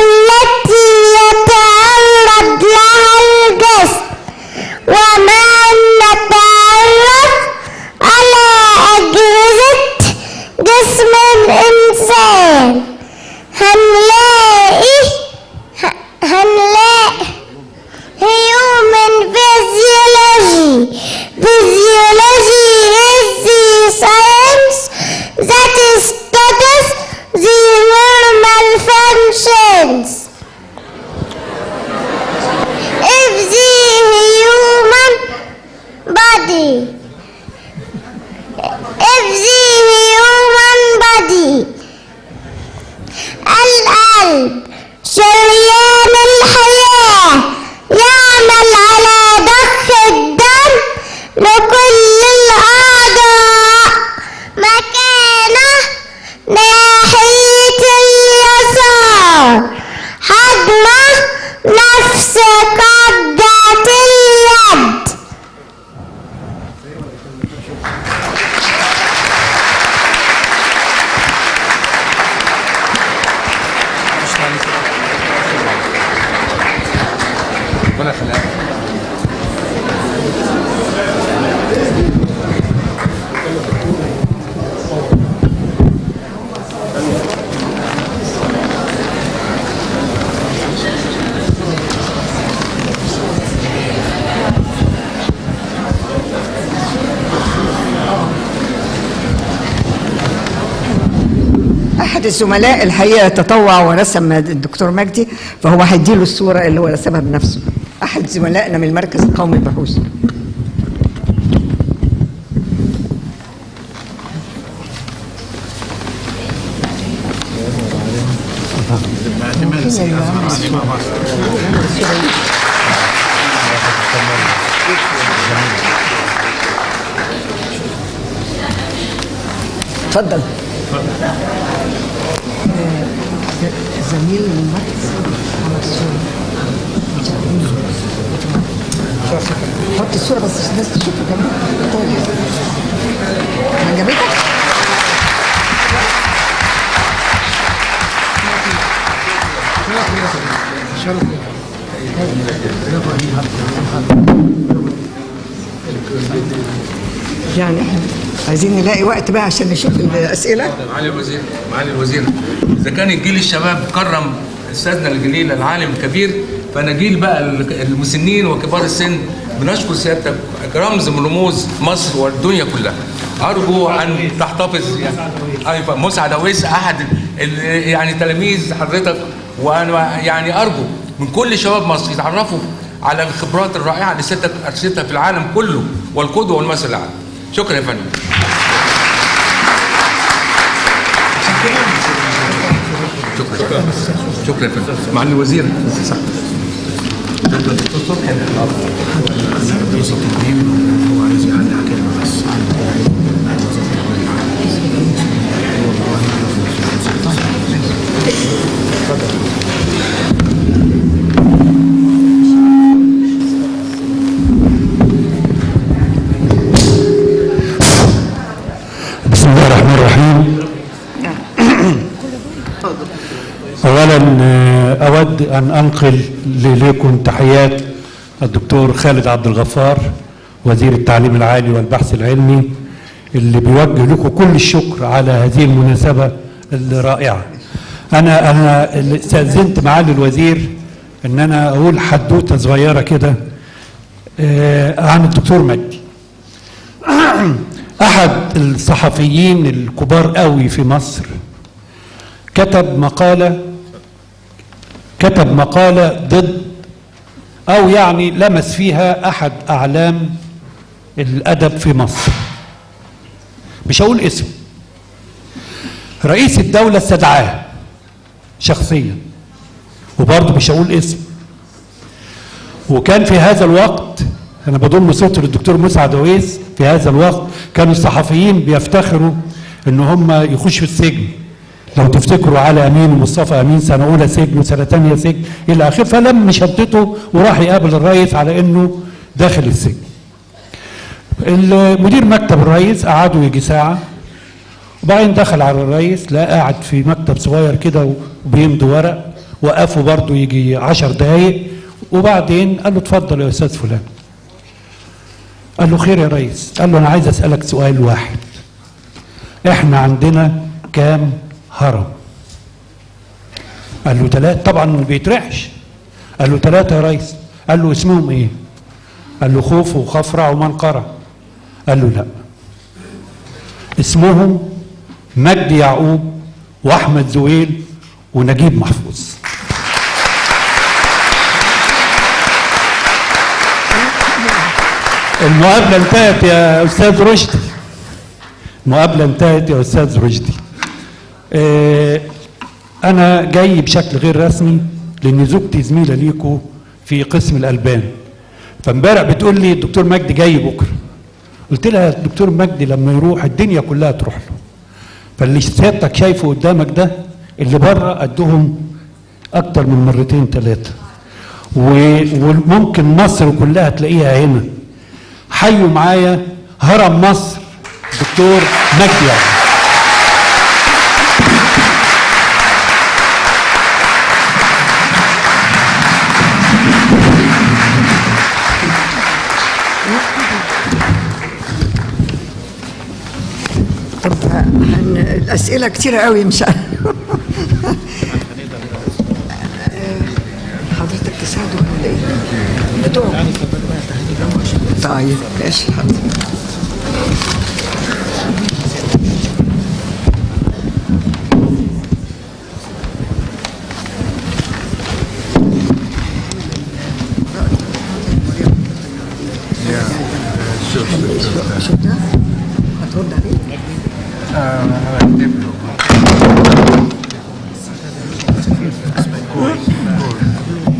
S6: التي يتعرض لها الجسم. ومع أن نتعرف على أجهزة جسم الإنسان هنلاقي human physiology. Physiology is the science that studies the normal functions of the human body. القلب شريان الحياة، يعمل على ضخ الدم لكل الأعضاء مكانه ناحية اليسار،
S2: احد الزملاء الحقيقه تطوع ورسم الدكتور مجدي، فهو هيديله الصوره اللي هو رسمها بنفسه، احد زملائنا من المركز القومي للبحوث. اتفضل. زميل المركز على الصورة. حط الصورة بس الناس تشوفها كمان. عجبتك؟ يعني احنا عايزين نلاقي وقت بقى عشان نشوف الأسئلة.
S7: معالي الوزير، إذا كان الجيل الشباب كرم أستاذنا الجليل العالم الكبير، فأنا جيل بقى المسنين وكبار السن بنشكر سيادتك كرمز من رموز مصر والدنيا كلها. أرجو أن تحتفظ يعني مسعد أويس أحد يعني تلاميذ حضرتك، وأنا يعني أرجو من كل شباب مصر يتعرفوا على الخبرات الرائعة اللي سيادتك أرسلتها في العالم كله والقدوة والمثل الأعلى. شكرا يا فندم. شكرا يا فندم. معالي الوزير.
S8: بسم الله الرحمن الرحيم. أولا أود أن أنقل إليكم تحيات الدكتور خالد عبد الغفار وزير التعليم العالي والبحث العلمي، اللي بيوجه لكم كل الشكر على هذه المناسبة الرائعة. أنا استأذنت معالي الوزير أن أنا أقول حدوتة صغيرة كده عن الدكتور مجدي. أحد الصحفيين الكبار قوي في مصر كتب مقالة ضد، أو يعني لمس فيها أحد أعلام الأدب في مصر، مش هقول اسمه. رئيس الدولة استدعاه شخصيا، وبرضه مش هقول اسمه. وكان في هذا الوقت، أنا بضم صوت للدكتور مسعد أويس، في هذا الوقت كانوا الصحفيين بيفتخروا إن هم يخشوا السجن. لو تفتكروا علي أمين ومصطفى أمين سنة أولى سجن وسنة تانية سجن إلى آخره، فلم شنطته وراح يقابل الرئيس على إنه داخل السجن. المدير مكتب الرئيس قعدوا يجي ساعة، وبعدين دخل على الرئيس لا قاعد في مكتب صغير كده وبيمضي ورق، وقفوا برضه يجي 10 دقايق، وبعدين قال له اتفضل يا أستاذ فلان. قال له خير يا ريس؟ قال له أنا عايز أسألك سؤال واحد، إحنا عندنا كام هرم؟ قال له 3. طبعا ما بيترعش. قال له 3 يا ريس. قال له اسمهم ايه؟ قال له خوف وخفرع ومنقرع. قال له لا، اسمهم مجدي يعقوب واحمد زويل ونجيب محفوظ. المقابلة انتهت يا أستاذ رشدي. المقابلة انتهت يا أستاذ رشدي. أنا جاي بشكل غير رسمي لأن زوجتي زميلة ليكوا في قسم الألبان، فامبارح بتقول لي الدكتور مجدي جاي بكرة. قلت لها الدكتور مجدي لما يروح الدنيا كلها تروح له، فاللي سيادتك شايفه قدامك ده اللي بره قدهم أكتر من 2 3، وممكن مصر كلها تلاقيها هنا. حيوا معايا هرم مصر دكتور مجدي.
S2: طب الأسئلة كتيرة قوي مش حضرتك تساعده ولا ايه؟ بدون طيب ماشي. شوف ده هترد عليه.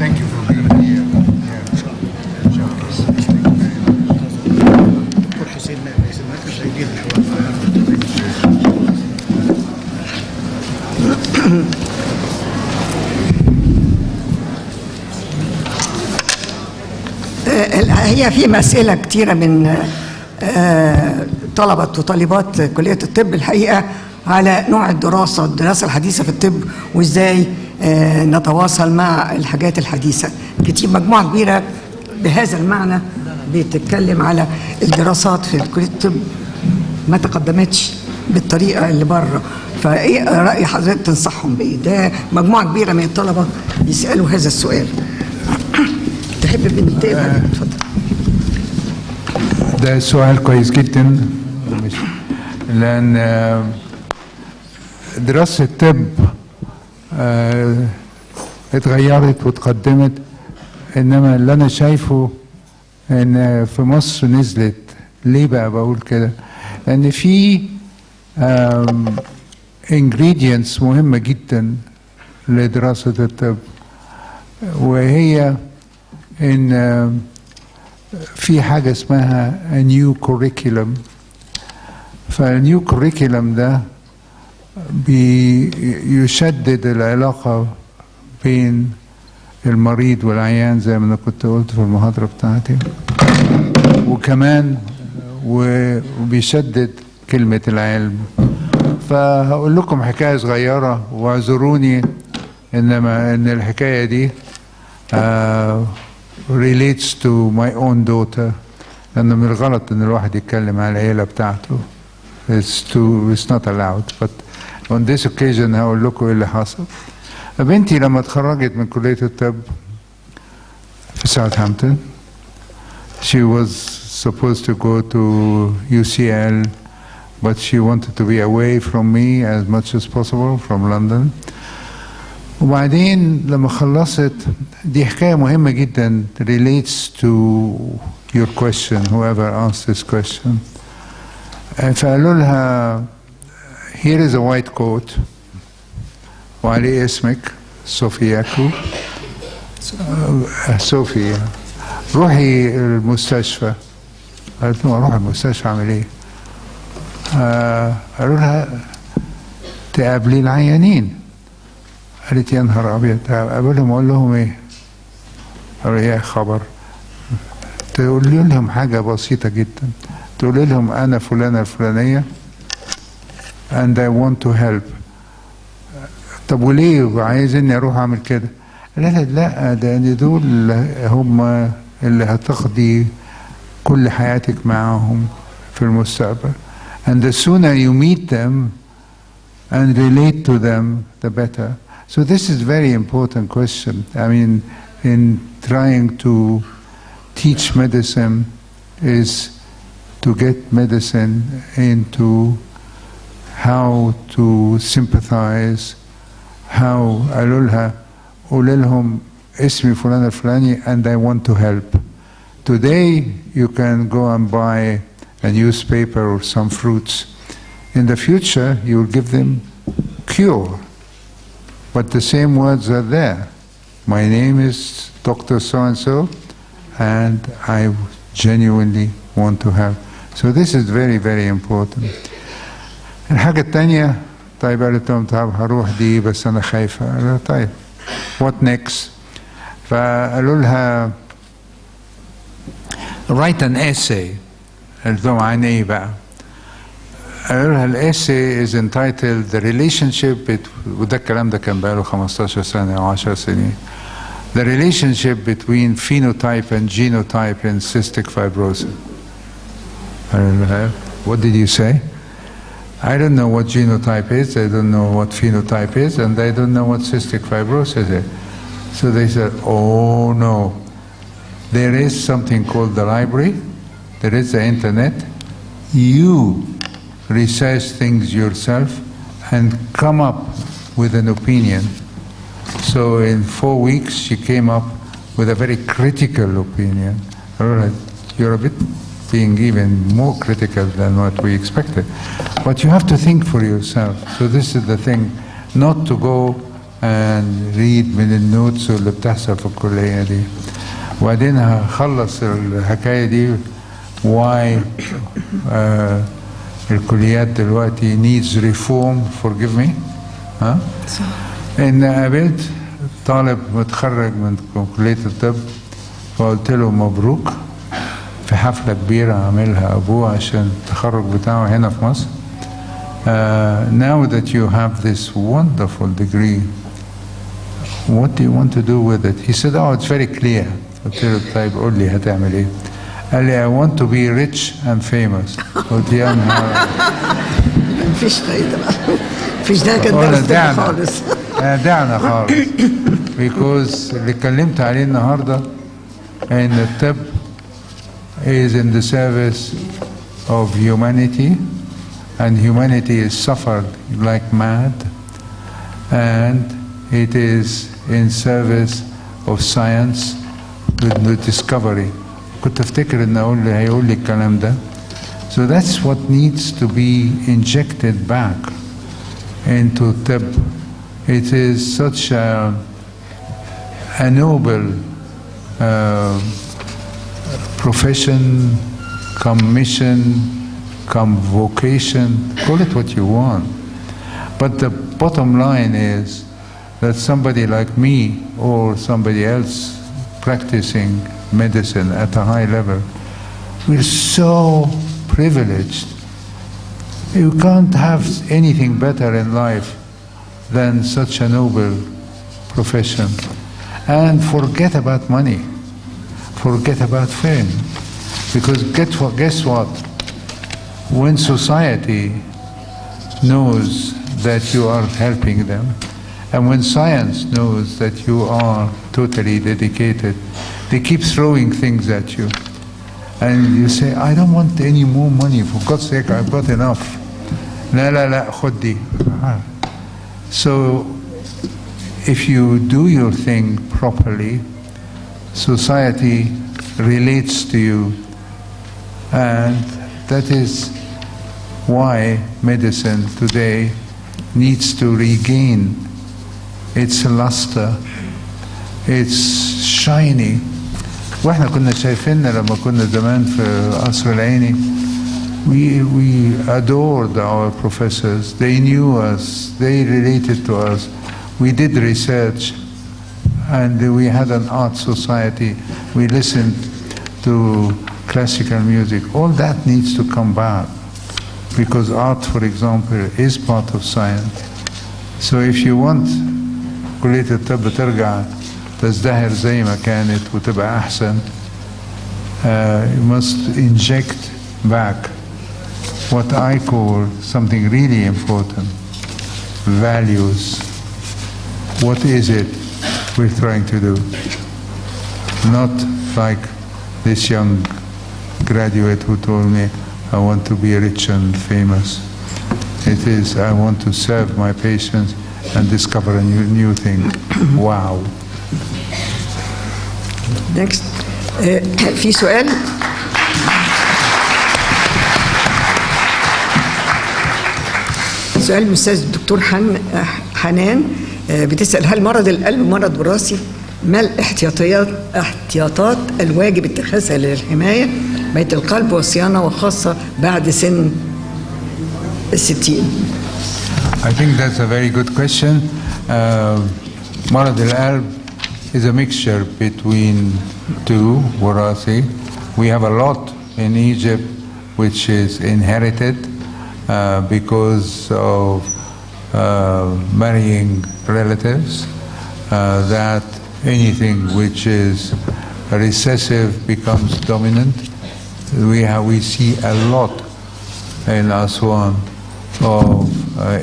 S5: Thank you for being here.
S3: دكتور حسين رئيس المركز هيدير
S2: هي في مسألة كتيرة من طلبة وطالبات كلية الطب الحقيقة على نوع الدراسة الحديثة في الطب، وإزاي نتواصل مع الحاجات الحديثة. كتير مجموعة كبيرة بهذا المعنى بتتكلم على الدراسات في كلية الطب ما تقدمتش بالطريقة اللي بره. فإيه رأي حضرتك تنصحهم بإيه؟ ده مجموعة كبيرة من الطلبة يسألوا هذا السؤال. تحب بنتقبل؟ اتفضل.
S5: ده سؤال كويس جدا، لأن دراسة الطب اتغيرت وتقدمت، إنما اللي أنا شايفه إن في مصر نزلت. ليه بقى بقول كده؟ لأن في ingredients مهمة جدا لدراسة الطب، وهي إن في حاجة اسمها new curriculum. فالنيو curriculum ده بيشدد العلاقة بين المريض والعيان زي ما أنا كنت قلت في المحاضرة بتاعتي، وكمان وبيشدد كلمة العلم. فهقول لكم حكاية صغيرة واعذروني إنما إن الحكاية دي relates to my own daughter، لأنه من الغلط إن الواحد يتكلم على العيلة بتاعته. It's not allowed. But on this occasion هقول لكم إيه اللي حصل. بنتي لما اتخرجت من كلية الطب في ساوثهامبتون، she was supposed to go to UCL, but she wanted to be away from me as much as possible from London. وبعدين لما خلصت، دي حكاية مهمة جدا relates to your question, whoever asked this question. فقالوا لها here is a white coat وعليه اسمك صوفي يعقوب. صوفي روحي المستشفى. قالت له اروح المستشفى اعمل ايه؟ قالوا لها تقابلي العيانين. قالت يا نهار ابيض، اقابلهم اقول لهم ايه؟ قالوا يا خبر، تقول لهم حاجه بسيطه جدا، تقول لهم انا فلانه الفلانيه and I want to help. طب وليه عايز اني اروح اعمل كده؟ لا ده دول هم اللي هتقضي كل حياتك معاهم في المستقبل. And the sooner you meet them and relate to them, the better. So this is a very important question. I mean, in trying to teach medicine is to get medicine into how to sympathize, how قول لهم اسمي فلان الفلاني and I want to help. Today you can go and buy a newspaper or some fruits. In the future you will give them cure, but the same words are there. My name is Dr. So-and-so and I genuinely want to help. So this is very, very important. الحاجة الثانية، طيب قالت لهم طيب هروح دي بس أنا خايفة. قالوا طيب what next؟ فقالوا لها write an essay. قالت لهم عن إيه بقى؟ قالوا لها الessay is entitled the relationship وده الكلام ده كان بقاله 15 سنة أو 10 سنين. The relationship between phenotype and genotype in cystic fibrosis. What did you say? I don't know what genotype is, I don't know what phenotype is, and I don't know what cystic fibrosis is. So they said, oh no, there is something called the library, there is the internet, you research things yourself and come up with an opinion. So in 4 weeks she came up with a very critical opinion. you're a bit being even more critical than what we expected. But you have to think for yourself. So this is the thing, not to go and read من النوتس اللي بتحصل في الكلية دي. وبعدين هخلص الحكاية دي why الكليات دلوقتي needs reform, forgive me. ها؟ إن قابلت طالب متخرج من كلية الطب فقلت له مبروك في حفلة كبيرة عاملها أبوه عشان التخرج بتاعه هنا في مصر. Now that you have this wonderful degree, what do you want to do with it? He said, oh, it's very clear. قلت له طيب قول لي هتعمل إيه؟ قال لي I want to be rich and famous. قلت يا نهار
S2: مفيش فايدة بقى. مفيش ده كان درس خالص.
S5: دعنا خالص. Because اللي اتكلمت عليه النهارده إن الطب is in the service of humanity, and humanity is suffered like mad, and it is in service of science with the discovery. كنت افتكر ان هيقول لي الكلام ده. So that's what needs to be injected back into طب. It is such a noble profession, come mission, come vocation, call it what you want. But the bottom line is that somebody like me or somebody else practicing medicine at a high level, we're so privileged. You can't have anything better in life than such a noble profession. And forget about money. Forget about fame. Because guess what? When society knows that you are helping them, and when science knows that you are totally dedicated, they keep throwing things at you. And you say, I don't want any more money. For God's sake, I've got enough. لا لا لا خد دي. So if you do your thing properly, society relates to you, and that is why medicine today needs to regain its luster, its shiny. واحنا كنا شايفيننا لما كنا زمان في قصر العيني, we adored our professors. They knew us, they related to us. We did research, and we had an art society. We listened to classical music. All that needs to come back, because art, for example, is part of science. So if you want كلية الطب ترجع تزدهر زي ما كانت وتبقى أحسن, you must inject back what I call something really important: values. What is it we're trying to do? Not like this young graduate who told me, I want to be rich and famous. It is, I want to serve my patients and discover a new thing. Wow.
S2: Next. في سؤال. سؤال من الأستاذ الدكتور حنان بتسأل: هل مرض القلب مرض وراثي؟ ما الاحتياطات الواجب اتخاذها للحماية بيت القلب والصيانة وخاصة بعد سن 60؟
S5: I think that's a very good question. مرض القلب is a mixture between two, وراثي. We have a lot in Egypt which is inherited because of marrying relatives, that anything which is recessive becomes dominant. We see a lot in Aswan of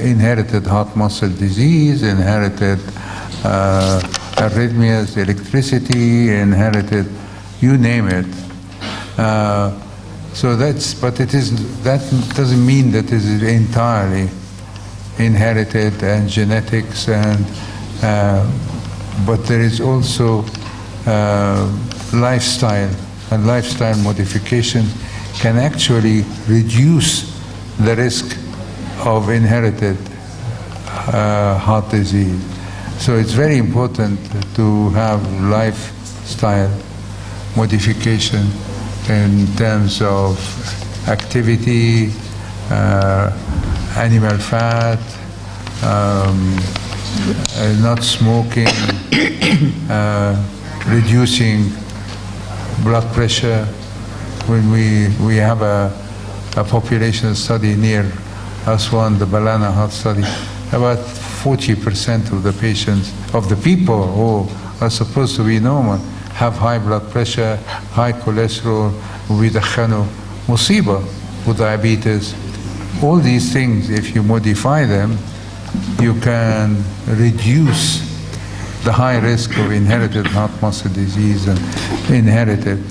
S5: inherited heart muscle disease, inherited arrhythmias, electricity, inherited, you name it. So that's, but it is, that doesn't mean that it is entirely inherited and genetics, and but there is also lifestyle and lifestyle modification can actually reduce the risk of inherited heart disease. So it's very important to have lifestyle modification in terms of activity, animal fat, not smoking, reducing blood pressure. When we have a population study near Aswan, the Balana Heart Study, about 40% of the patients, of the people who are supposed to be normal, have high blood pressure, high cholesterol, ويدخنوا مصيبة with diabetes. All these things, if you modify them, you can reduce the high risk of inherited heart muscle disease and inherited.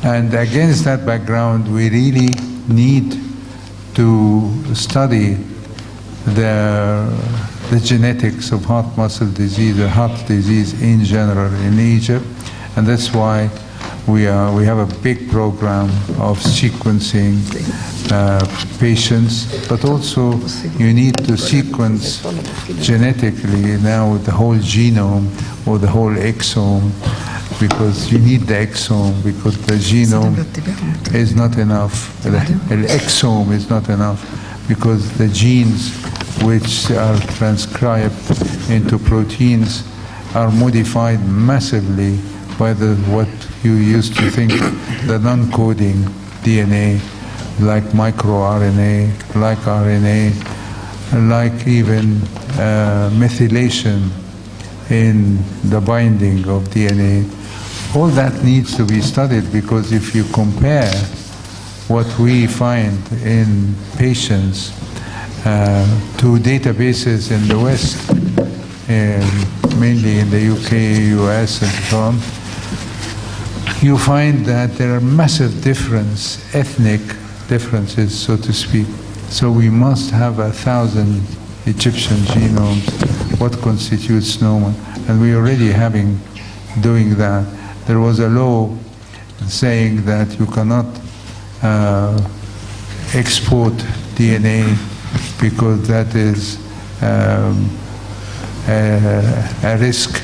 S5: And against that background, we really need to study the genetics of heart muscle disease, or heart disease in general in Egypt. And that's why we have a big program of sequencing patients, but also you need to sequence genetically now the whole genome or the whole exome, because you need the exome, because the genome is not enough, the exome is not enough, because the genes which are transcribed into proteins are modified massively by what you used to think the non-coding DNA, like microRNA, like RNA, like even methylation in the binding of DNA. All that needs to be studied, because if you compare what we find in patients to databases in the West, mainly in the UK, US, and so on, you find that there are massive ethnic differences, so to speak. So we must have 1,000 Egyptian genomes, what constitutes normal, and we're already doing that. There was a law saying that you cannot export DNA because that is a risk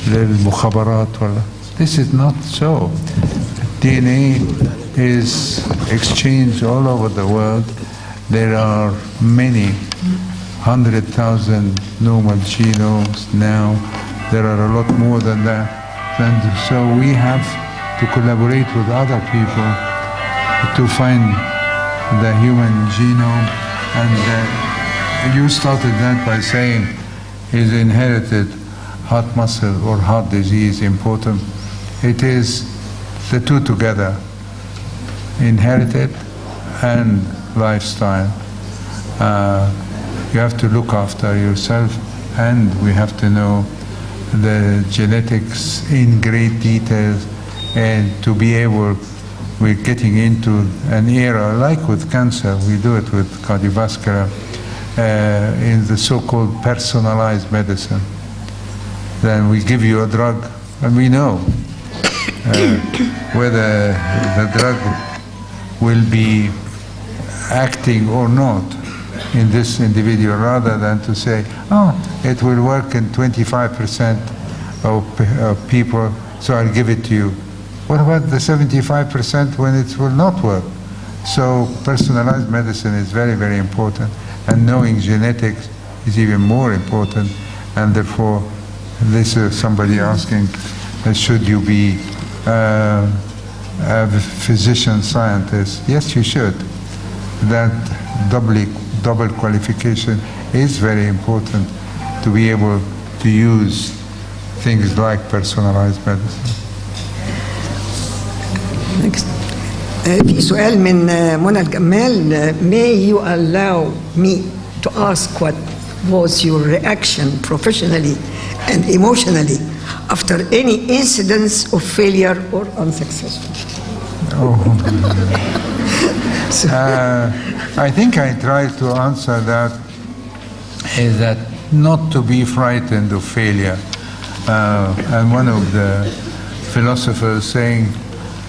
S5: للمخابرات. This is not so. DNA is exchanged all over the world. There are many 100,000 normal genomes now. There are a lot more than that. And so we have to collaborate with other people to find the human genome. And you started that by saying, is inherited heart muscle or heart disease important? It is the two together, inherited and lifestyle. You have to look after yourself, and we have to know the genetics in great detail, and to be able, we're getting into an era like with cancer, we do it with cardiovascular, in the so-called personalized medicine. Then we give you a drug, and we know whether the drug will be acting or not in this individual, rather than to say, oh, it will work in 25% of people, so I'll give it to you. What about the 75% when it will not work? So personalized medicine is very, very important, and knowing genetics is even more important. And therefore, this is somebody asking, should you be a physician scientist? Yes, you should. That double qualification is very important to be able to use things like personalized medicine.
S2: Next. في سؤال من منى الجمال. May you allow me to ask what was your reaction professionally and emotionally after any incidents of failure or unsuccessful?
S5: I think I tried to answer that, is that not to be frightened of failure. And one of the philosophers saying,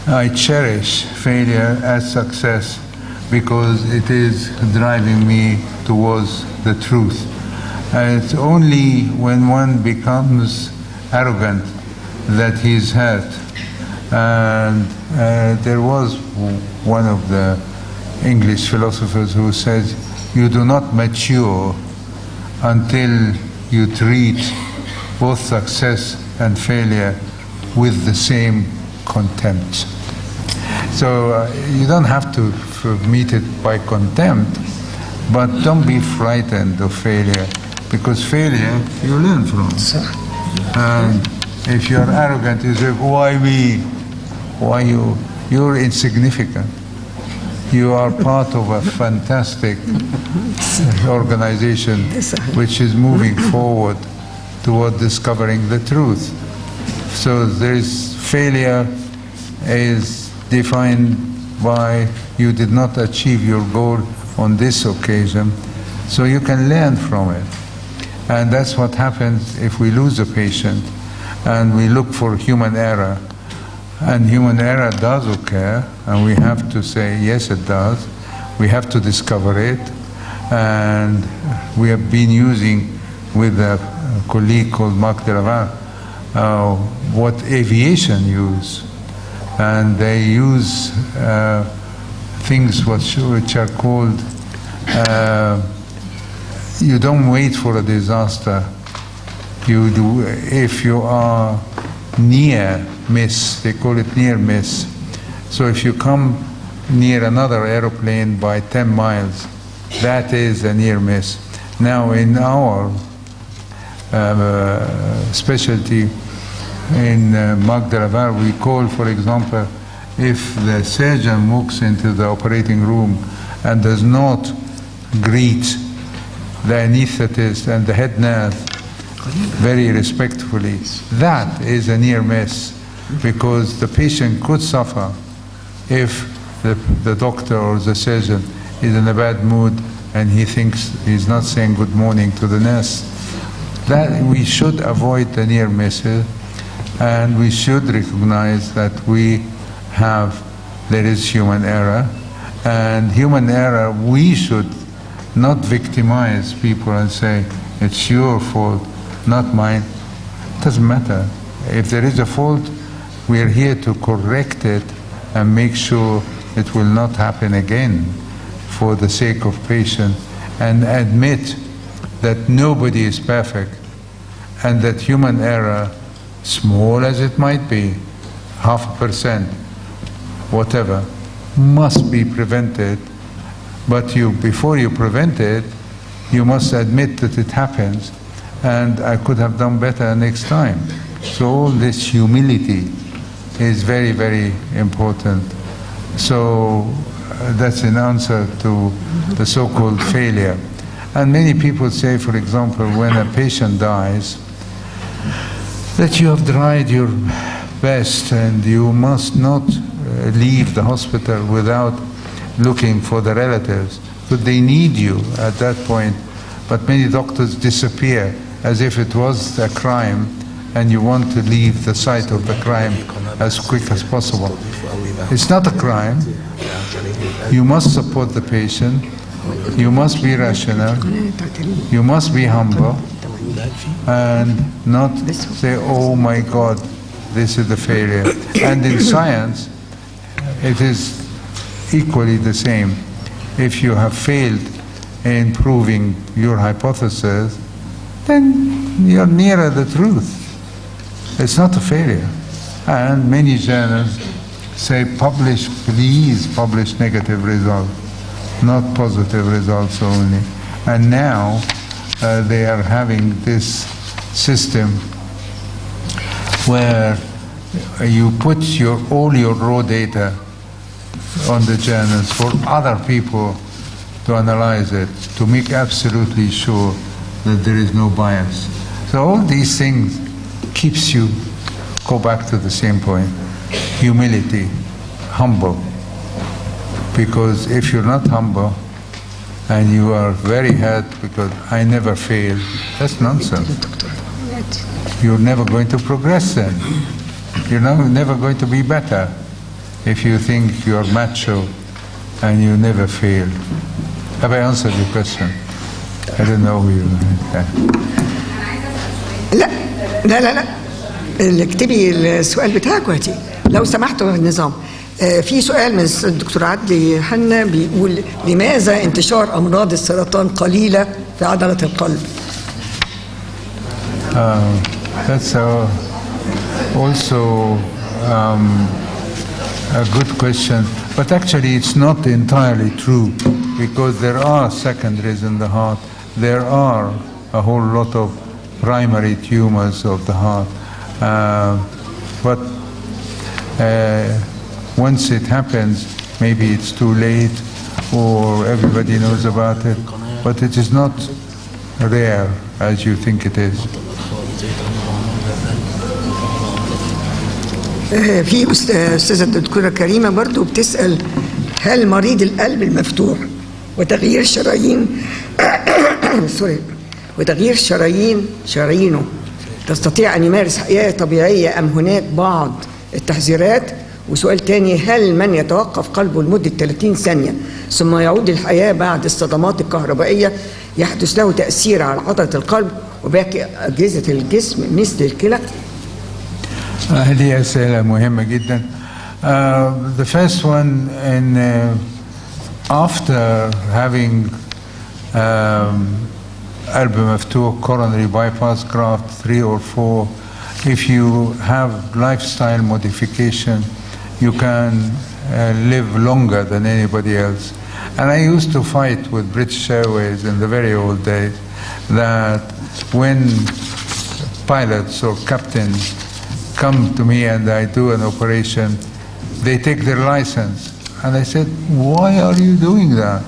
S5: I cherish failure as success because it is driving me towards the truth. And it's only when one becomes arrogant that he's hurt. And there was one of the English philosophers who says, you do not mature until you treat both success and failure with the same contempt. So you don't have to meet it by contempt, but don't be frightened of failure, because failure you learn from. And if you're arrogant, you say, why me? Why you? You're insignificant. You are part of a fantastic organization which is moving forward toward discovering the truth. So there is failure is defined by you did not achieve your goal on this occasion, so you can learn from it. And that's what happens if we lose a patient and we look for human error. And human error does occur, and we have to say, yes, it does. We have to discover it. And we have been using with a colleague called Mjdi, what aviation use. And they use things which are called, you don't wait for a disaster. You do, if you are near miss, they call it near miss. So if you come near another aeroplane by 10 miles, that is a near miss. Now in our specialty in Mjdi, we call, for example, if the surgeon walks into the operating room and does not greet the anesthetist and the head nurse very respectfully, that is a near miss, because the patient could suffer if the doctor or the surgeon is in a bad mood and he thinks he's not saying good morning to the nurse. That we should avoid the near misses, and we should recognize that there is human error, and human error, we should not victimize people and say, it's your fault, not mine. It doesn't matter. If there is a fault, we are here to correct it and make sure it will not happen again for the sake of patient, and admit that nobody is perfect and that human error, small as it might be, 0.5%, whatever, must be prevented. But before you prevent it, you must admit that it happens, and I could have done better next time. So all this humility is very, very important. So that's an answer to the so-called failure. And many people say, for example, when a patient dies, that you have tried your best and you must not leave the hospital without looking for the relatives, but they need you at that point. But many doctors disappear as if it was a crime, and you want to leave the site of the crime as quick as possible. It's not a crime. You must support the patient. You must be rational. You must be humble, and not say, oh my God, this is the failure. And in science, it is equally the same. If you have failed in proving your hypothesis, then you're nearer the truth. It's not a failure. And many journals say, publish, please publish negative results, not positive results only. And now they are having this system where you put all your raw data on the journals for other people to analyze it, to make absolutely sure that there is no bias. So all these things keeps you, go back to the same point, humility, humble. Because if you're not humble and you are very hurt because I never fail, that's nonsense. You're never going to progress then. You're never going to be better. if you think you are macho and you never fail. Have I answered your question? I don't know who you
S2: لا لا لا لا اللي اكتبي السؤال بتاعك وهاتي لو سمحتوا النظام. في سؤال من الدكتور عدلي حنا بيقول لماذا انتشار أمراض السرطان قليلة في عضلة القلب؟
S5: That's also a good question, but actually it's not entirely true, because there are secondaries in the heart. There are a whole lot of primary tumors of the heart, but once it happens, maybe it's too late or everybody knows about it, but it is not rare as you think it is.
S2: في أستاذة الدكتورة كريمة برضو بتسأل هل مريض القلب المفتوح وتغيير شرايين وتغيير شرايينه تستطيع أن يمارس حياة طبيعية أم هناك بعض التحذيرات؟ وسؤال تاني، هل من يتوقف قلبه لمدة 30 ثانية ثم يعود للحياة بعد الصدمات الكهربائية يحدث له تأثير على عضلة القلب وباقي أجهزة الجسم مثل الكلى؟
S5: هذه أسئلة مهمة جدا. The first one, after having قلب مفتوح, coronary bypass graft 3 or 4, if you have lifestyle modification, you can live longer than anybody else. And I used to fight with British Airways in the very old days that when pilots or captains come to me and I do an operation, they take their license. And I said, why are you doing that?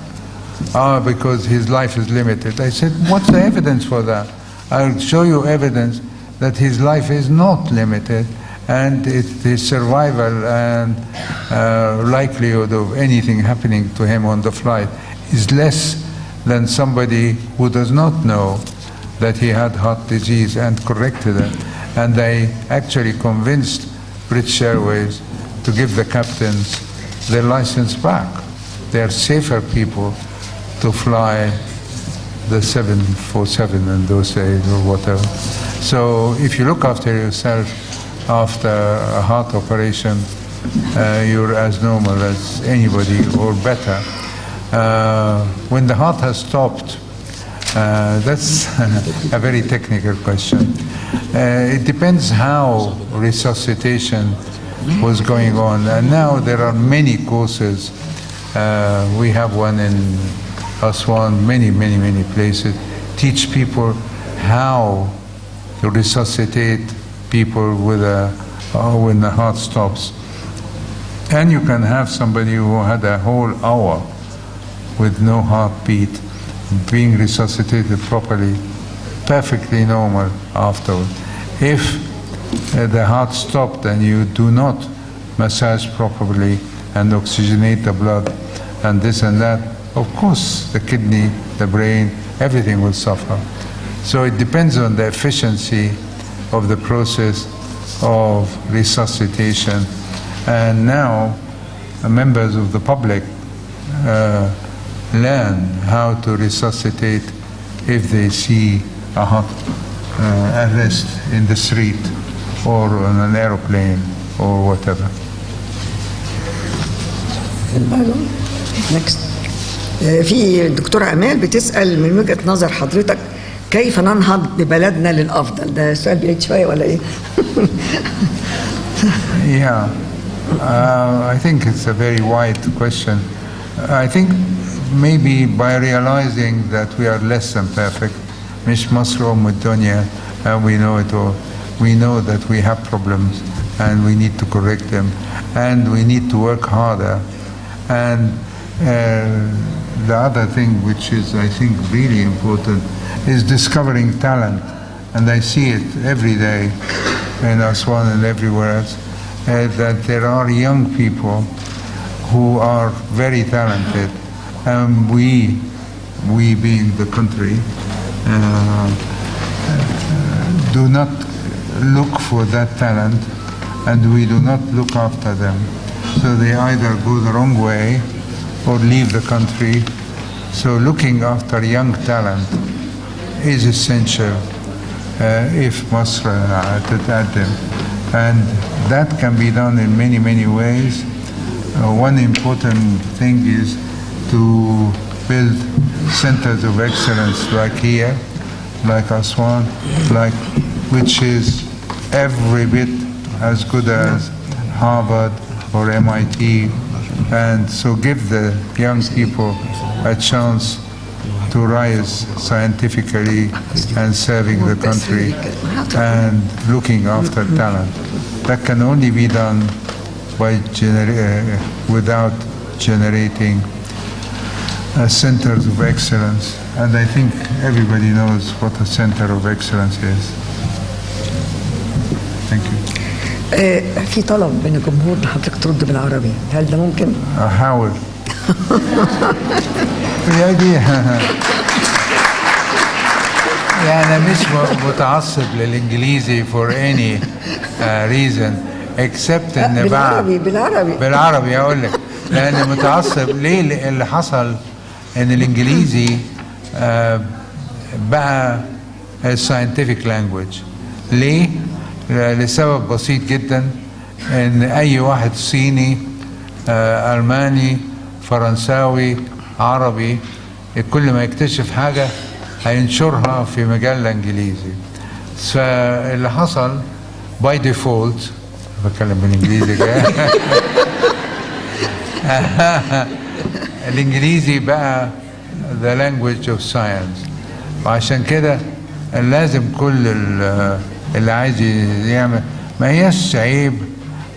S5: Because his life is limited. I said, what's the evidence for that? I'll show you evidence that his life is not limited, and his survival and likelihood of anything happening to him on the flight is less than somebody who does not know that he had heart disease and corrected it. And they actually convinced British Airways to give the captains their license back. They are safer people to fly the 747 in those days or whatever. So if you look after yourself after a heart operation, you're as normal as anybody or better. When the heart has stopped, that's a very technical question. It depends how resuscitation was going on. And now there are many courses. We have one in Aswan, many places, teach people how to resuscitate people with when the heart stops. And you can have somebody who had a whole hour with no heartbeat being resuscitated properly, perfectly normal afterward. If the heart stopped and you do not massage properly and oxygenate the blood and this and that, of course the kidney, the brain, everything will suffer. So it depends on the efficiency of the process of resuscitation. And now members of the public learn how to resuscitate if they see a heart arrest in the street or on an airplane or whatever.
S2: Next. في الدكتورة أمال بتسأل من وجهة نظر حضرتك كيف ننهض ببلدنا للأفضل؟ ده سؤال بعيد شوية ولا إيه؟
S5: Yeah, I think it's a very wide question. I think maybe by realizing that we are less than perfect, مش مصر أم الدنيا, and we know it all. We know that we have problems and we need to correct them and we need to work harder. And the other thing which is, I think, really important is discovering talent. And I see it every day in Aswan and everywhere else, that there are young people who are very talented. And we being the country, do not look for that talent and we do not look after them. so they either go the wrong way or leave the country. So looking after young talent is essential if Masr تتقدم, and that can be done in many, many ways. One important thing is to build centers of excellence like here, like Aswan, which is every bit as good as Harvard or MIT, and so give the young people a chance to rise scientifically and serving the country and looking after talent. That can only be done by without generating centers of excellence, and I think everybody knows what a center of excellence is. Thank you.
S2: في طلب من الجمهور لحضرتك ترد بالعربي، هل ده ممكن؟
S5: أحاول. يعني مش متعصب للإنجليزي for any reason except إن بالعربي أقول لك، لأن متعصب ليه اللي حصل إن الإنجليزي بقى scientific language. ليه؟ لسبب بسيط جدا، إن أي واحد صيني ألماني فرنساوي عربي كل ما يكتشف حاجة هينشرها في مجلة إنجليزي. فاللي حصل باي ديفولت، بتكلم بالإنجليزي الإنجليزي بقى the language of science، وعشان كده لازم كل اللي عايز يعمل، ما هياش عيب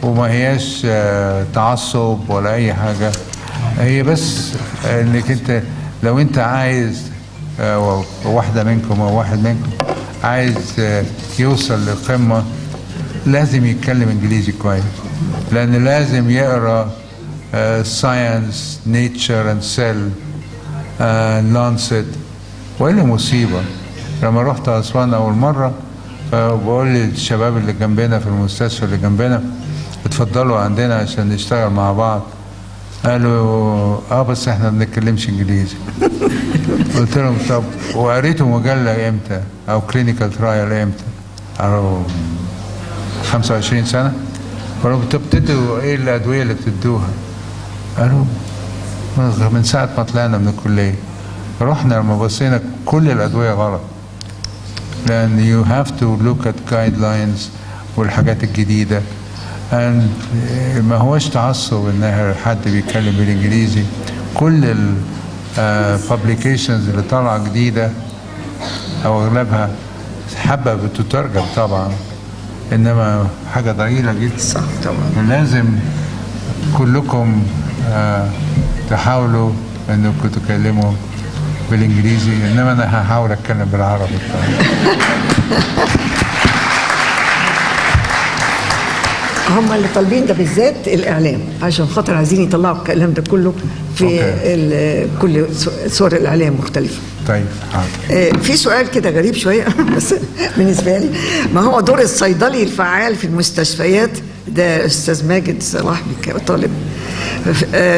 S5: وما هياش تعصب ولا أي حاجة، هي بس انك انت لو انت عايز واحدة منكم او واحد منكم عايز يوصل للقمة لازم يتكلم انجليزي كويس، لان لازم يقرأ ساينس نيتشر اند سيل لانست، وإلا مصيبة. لما رحت أسوان أول مرة فبقول للشباب اللي جنبنا في المستشفى اللي جنبنا اتفضلوا عندنا عشان نشتغل مع بعض، قالوا بس احنا ما بنتكلمش انجليزي. قلت لهم طب وقريتوا مجله امتى او كلينيكال ترايل امتى؟ قالوا 25 سنه. قالوا طب بتدوا ايه الادويه اللي بتدوها؟ قالوا من ساعه ما طلعنا من الكليه. رحنا لما بصينا كل الادويه غلط، لان you have to look at guidelines والحاجات الجديده. ما هوش تعصب ان حد بيتكلم بالانجليزي، كل ال publications اللي طالعه جديده او اغلبها حبه بتترجم طبعا، انما حاجه ضئيله جدا.
S2: صح طبعا.
S5: لازم كلكم تحاولوا انكم تتكلموا بالانجليزي، انما انا هحاول اتكلم بالعربي.
S2: هم اللي طالبين ده بالذات الاعلام، عشان خاطر عايزين يطلعوا الكلام ده كله في كل صور الاعلام مختلفه.
S5: طيب
S2: في سؤال كده غريب شويه بس بالنسبه لي، ما هو دور الصيدلي الفعال في المستشفيات؟ ده استاذ ماجد صلاح طالب.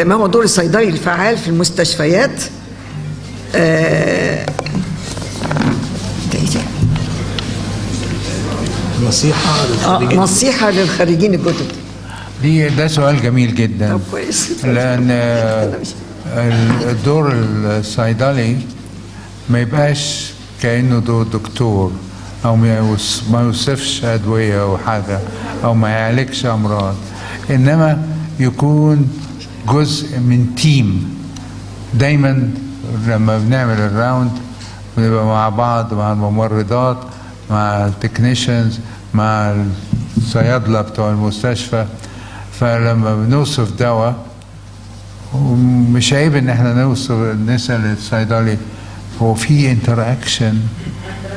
S2: ما هو دور الصيدلي الفعال في المستشفيات؟ نصيحة للخريجين الجدد.
S5: ده سؤال جميل جدا.
S2: طب كويس.
S5: لأن الدور الصيدلي ما يبقاش كأنه دور دكتور، أو ما يوصفش أدوية أو حاجة، أو ما يعالجش أمراض، إنما يكون جزء من تيم. دايما لما بنعمل الراوند بنبقى مع بعض، مع الممرضات، مع التكنيشنز، مع الصيادلة بتوع المستشفى. فلما بنوصف دواء مش عيب ان احنا نسأل الصيدلي هو في انتراكشن،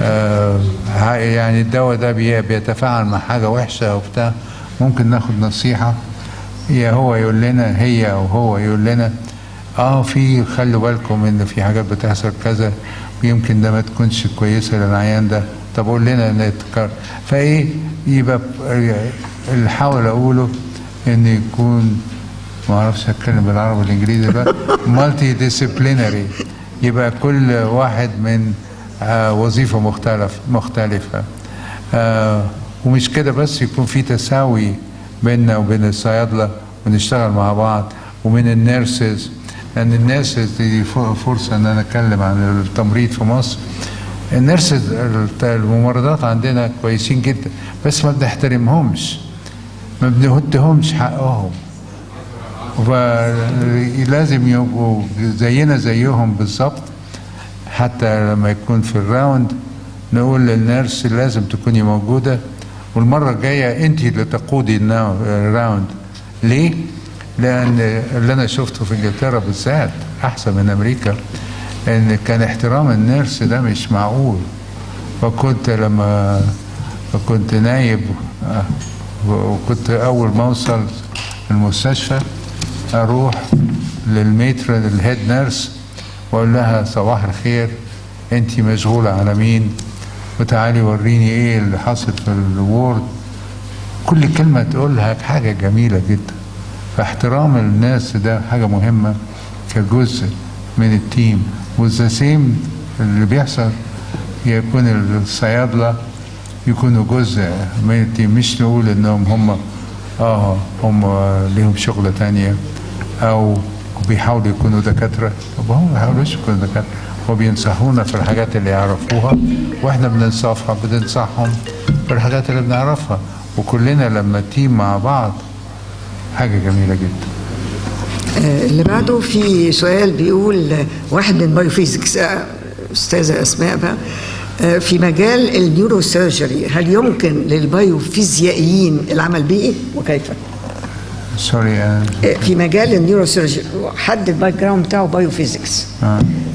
S5: يعني الدواء ده بيتفاعل مع حاجة وحشة وبتاع، ممكن ناخد نصيحة، يا هو يقول لنا هي او هو يقول لنا في خلوا بالكم ان في حاجات بتحصل كذا ويمكن ده ما تكونش كويسة للعيان ده، طب قول لنا نتكرر. فايه يبقى اللي حاول اقوله ان يكون ما اعرفش اتكلم بالعربي والانجليزي بقى. مالتي ديسيبلينري، يبقى كل واحد من وظيفه مختلفه. ومش كده بس، يكون في تساوي بيننا وبين الصيادله ونشتغل مع بعض، ومن النيرسز، لان النيرسز دي فرصه ان انا اتكلم عن التمريض في مصر. النيرسز الممرضات عندنا كويسين جدا، بس ما بنحترمهمش، ما بنهدهمش حقهم، فلازم يبقوا زينا زيهم بالظبط. حتى لما يكون في الراوند نقول للنيرس لازم تكوني موجودة، والمرة الجاية انت اللي تقودي الراوند. ليه؟ لأن اللي أنا شفته في إنجلترا بالذات أحسن من أمريكا، إن كان احترام النيرس ده مش معقول. فكنت لما كنت نايب وكنت أول ما أوصل المستشفى أروح للميترن الهيد نيرس وأقول لها صباح الخير، أنتي مشغولة على مين؟ وتعالي وريني إيه اللي حصل في الوورد. كل كلمة تقولها حاجة جميلة جدا. فاحترام الناس ده حاجة مهمة كجزء من التيم. والزسيم اللي بيحصل يكون الصيادلة يكونوا جزء من التيم، مش نقول انهم هم ليهم شغلة تانية او بيحاولوا يكونوا دكاترة. طب هم ما بيحاولوش يكونوا دكاترة، وبينصحونا في الحاجات اللي يعرفوها، واحنا بننصحهم في الحاجات اللي بنعرفها، وكلنا لما تيم مع بعض حاجة جميلة جدا.
S2: اللي بعده في سؤال بيقول واحد من بايوفيزيكس، أستاذة أسماء بقى، في مجال النيوروسيرجري هل يمكن للبايوفيزيائيين العمل به وكيف؟
S5: سوري.
S2: في مجال النيوروسيرجري، حد الباك جراوند بتاعه بايوفيزيكس،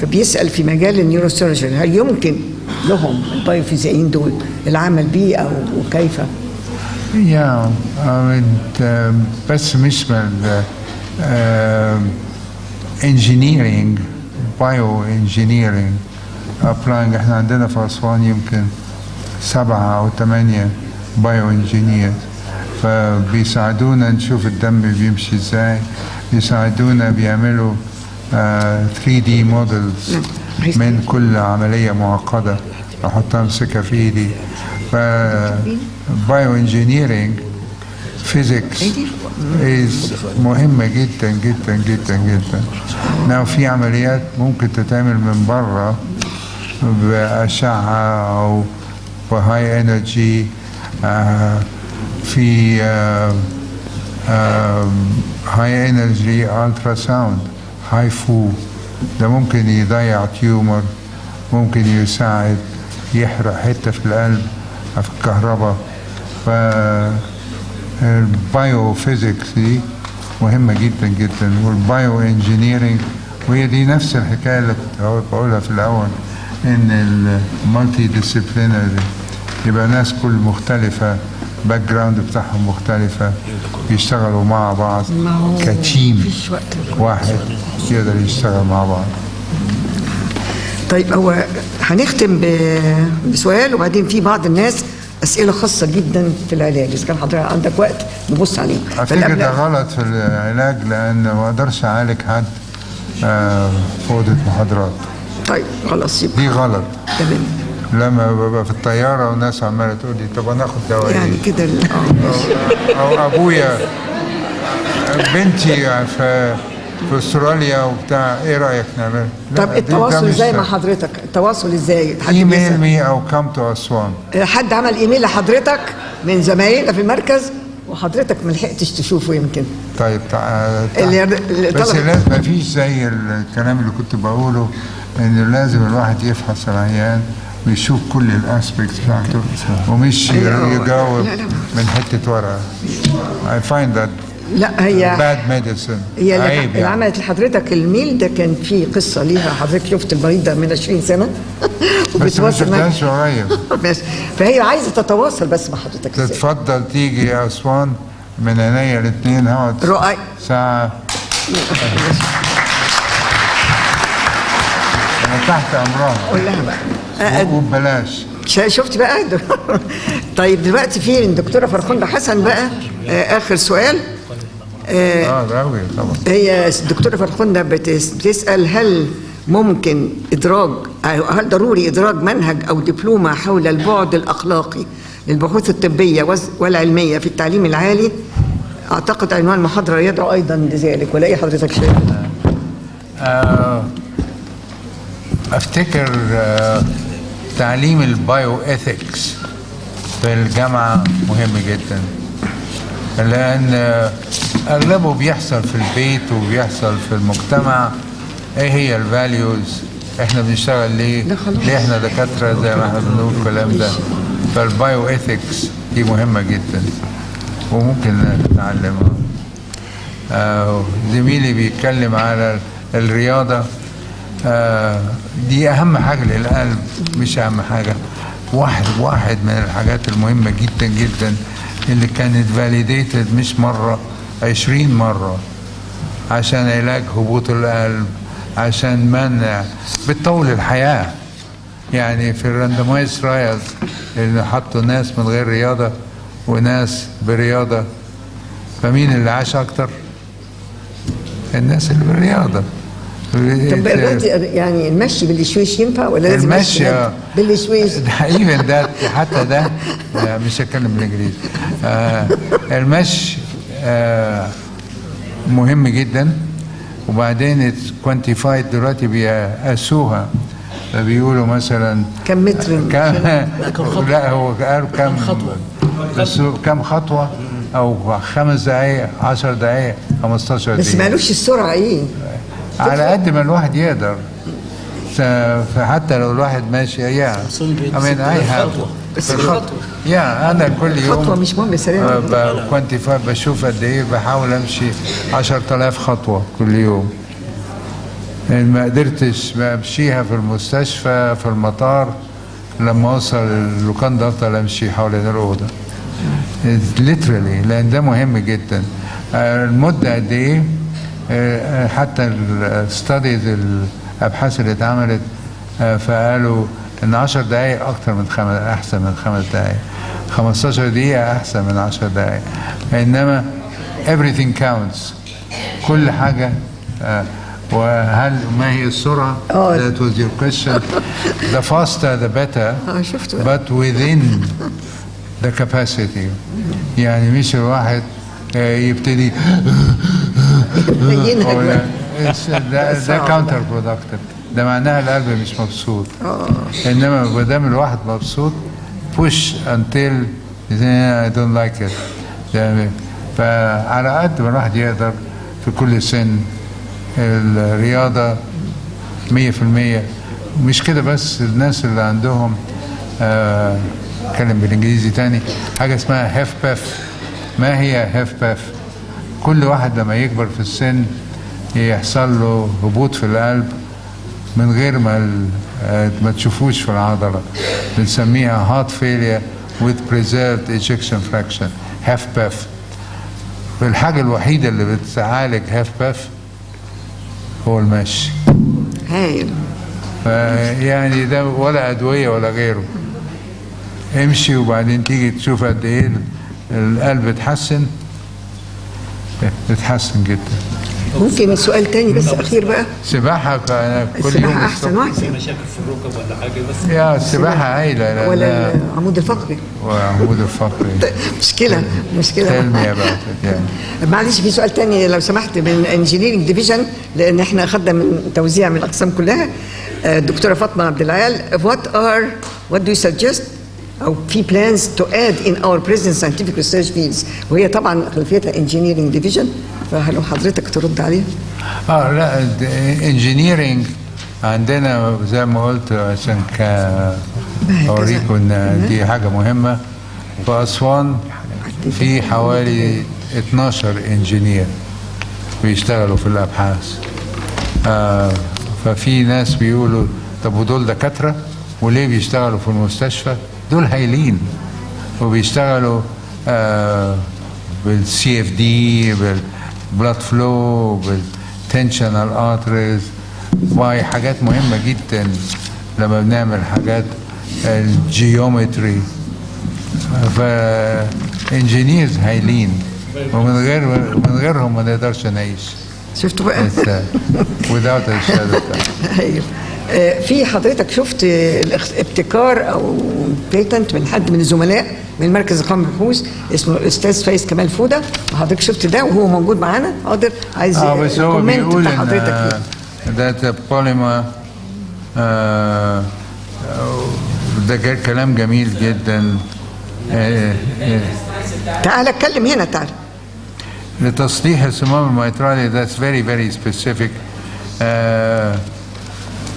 S2: فبيسأل في مجال النيوروسيرجري هل يمكن لهم البايوفيزيائيين دول العمل به أو وكيف؟
S5: بس مش engineering بايو انجينيرينج ابلاينج. احنا عندنا في اسوان يمكن 7 أو 8 بايو انجينير، فبيساعدونا نشوف الدم بيمشي ازاي، بيساعدونا بيعملوا 3D موديلز من كل عملية معقدة احطها امسكها في ايدي. بايو انجينيرينج فيزيكس مهمة جدا جدا جدا جدا. لو في عمليات ممكن تتعمل من بره بأشعة أو بهاي انرجي، في هاي انرجي الترا ساوند، هاي فو، ده ممكن يضيع تيومر، ممكن يساعد يحرق حتة في القلب في الكهرباء. البايو فيزيكس دي مهمة جدا جدا، والبايو انجينيرينج، وهي دي نفس الحكاية اللي كنت بقولها في الأول، إن المالتي ديسيبلينري يبقى ناس كل مختلفة، باك جراوند بتاعهم مختلفة، يشتغلوا مع بعض كتيم واحد يقدر يشتغل مع بعض.
S2: طيب هو هنختم بسؤال، وبعدين في بعض الناس أسئلة خاصة جدا في العلاج، إذا كان حضرتك عندك وقت نبص عليه.
S5: أفتكر ده غلط في العلاج، لأن ما أقدرش أعالج حد في أوضة محاضرات.
S2: طيب خلاص يبقى
S5: دي غلط.
S2: تمام.
S5: لما ببقى في الطيارة والناس عمالة تقول لي طب أنا آخد دواء
S2: يعني كده
S5: أو أبويا بنتي في استراليا وبتاع، ايه رايك نعمل؟
S2: طب التواصل ازاي مع حضرتك؟ التواصل ازاي؟
S5: ايميل مي او كم تو اسوان.
S2: حد عمل ايميل لحضرتك من زمايلنا في المركز وحضرتك ما لحقتش تشوفه يمكن.
S5: طيب بس ما فيش زي الكلام اللي كنت بقوله، انه لازم الواحد يفحص العيان ويشوف كل الاسبكتس بتاعته، ومش يجاوب من حته ورقه. I find that
S2: لا هي
S5: bad medicine.
S2: هي اللي عملت لحضرتك الميل ده كان فيه قصه ليها، حضرتك شفت المريض ده من 20 سنه
S5: بس ما شفتهاش قريب.
S2: فهي عايزه تتواصل بس مع حضرتك.
S5: تتفضل تيجي اسوان من عينيا الاثنين، هقعد ساعه. انا تحت امرها.
S2: قول لها بقى
S5: وببلاش.
S2: شفت بقى طيب دلوقتي في الدكتوره فرخنده حسن بقى، اخر سؤال.
S5: ده قوي طبعا.
S2: هي الدكتورة فرخندة بتسأل هل ممكن إدراج، هل ضروري إدراج منهج أو دبلومة حول البعد الأخلاقي للبحوث الطبية والعلمية في التعليم العالي؟ أعتقد عنوان المحاضرة يدعو أيضا لذلك، ولا إيه حضرتك شايف؟
S5: أفتكر تعليم البايو إيثكس في الجامعة مهم جدا، لأن أغلبه بيحصل في البيت وبيحصل في المجتمع. إيه هي الفاليوز؟ إحنا بنشتغل ليه؟ ليه إحنا دكاترة زي ما إحنا بنقول الكلام ده؟ فالبايو إيثكس دي مهمة جدا وممكن نتعلمها. زميلي بيتكلم على الرياضة، دي أهم حاجة للقلب، مش أهم حاجة. واحد من الحاجات المهمة جدا جدا اللي كانت فاليديتد مش مرة 20 مرة عشان علاج هبوط القلب، عشان منع، بتطول الحياة. يعني في الراندمايز ترايلز اللي حطوا ناس من غير رياضة وناس برياضة، فمين اللي عاش أكتر؟ الناس اللي بالرياضة.
S2: طب يعني المشي بالشويش ينفع ولا لازم
S5: المشي
S2: بالشويش؟
S5: ايفن ده حتى ده مش هتكلم بالانجليزي. المشي مهم جدا، وبعدين كوانتيفايد دلوقتي بيقاسوها، بيقولوا مثلا
S2: كم متر؟
S5: لا هو قالوا كم خطوه، بس كم خطوه او 5 دقائق 10 دقائق 15 دقيقه،
S2: بس ما قالوش السرعه ايه؟
S5: على قد ما الواحد يقدر. فحتى لو الواحد ماشي اي انا كل يوم
S2: خطوه مش مهم سريع.
S5: كوانتيفاي، بشوف قد ايه، بحاول امشي 10,000 خطوه كل يوم. إن ما قدرتش بمشيها في المستشفى، في المطار، لما اوصل اللوكان ده افضل امشي حوالين الاوضه literally، لان ده مهم جدا. المده قد ايه؟ حتى الستاديز الابحاث اللي اتعملت فقالوا ان 10 دقائق اكتر من احسن من 5 دقائق، 15 دقيقه احسن من 10 دقائق. انما everything counts، كل حاجه. وهل ما هي السرعه؟ That was your question. The faster the better, but within the capacity. يعني مش الواحد يبتدي ده كاونتر برودكتيف، ده معناها القلب مش مبسوط. انما ما دام الواحد مبسوط push until I don't like it. فعلى قد ما الواحد يقدر في كل سن الرياضة 100%. مش كده بس، الناس اللي عندهم اتكلم بالانجليزي تاني، حاجة اسمها هاف باف. ما هي هاف باف؟ كل واحد لما يكبر في السن يحصل له هبوط في القلب من غير ما تشوفوش في العضلة، بنسميها heart failure with preserved ejection fraction، هاف باف. الحاجة الوحيدة اللي بتعالج هاف باف هو المشي.
S2: هايل.
S5: يعني ده ولا أدوية ولا غيره، امشي وبعدين تيجي تشوف قد ايه القلب اتحسن جدا.
S2: ممكن سؤال تاني بس اخير بقى؟
S5: سباحة أنا كل يوم.
S2: السباحة احسن واحد.
S9: في مشاكل في الركب ولا حاجه بس؟
S5: يا السباحة هايلة.
S2: ولا العمود الفقري؟
S5: وعمود الفقري
S2: مشكلة.
S5: تلمية بقى يعني.
S2: معلش في سؤال تاني لو سمحت، من انجينيرنج ديفيجن، لان احنا اخذنا من توزيع من الاقسام كلها. الدكتورة فاطمة عبد العال، what do you suggest أو في plans to add in our present scientific research fields؟ وهي طبعا خلفيتها engineering division، فهل حضرتك ترد عليها؟
S5: لا engineering عندنا زي ما قلت عشان أوريكم إن دي حاجة مهمة. في أسوان في حوالي 12 انجينير بيشتغلوا في الأبحاث. ففي ناس بيقولوا طب ودول دكاترة وليه بيشتغلوا في المستشفى؟ دول هايلين وبيشتغلوا بالسي اف دي، بالبلاد فلو، بالتنشنال ارتريز، وهي حاجات مهمة جدا لما بنعمل حاجات الجيومتري. فانجينيرز هايلين ومن غيرهم ما نقدرش نعيش.
S2: شفتوا بقى؟
S5: without a shadow.
S2: ايوه. في حضرتك شفت الابتكار او بيتنت من حد من الزملاء من المركز القومي للبحوث اسمه الأستاذ فايز كمال فودة، وحضرتك شفت ده وهو موجود معانا. حاضر، عايز
S5: بس هو بيقول
S2: بتاع حضرتك
S5: ده بوليما ده كلام جميل جدا.
S2: تعال اتكلم هنا، تعال.
S5: لتصليح الصمام الميترالي that's very very specific.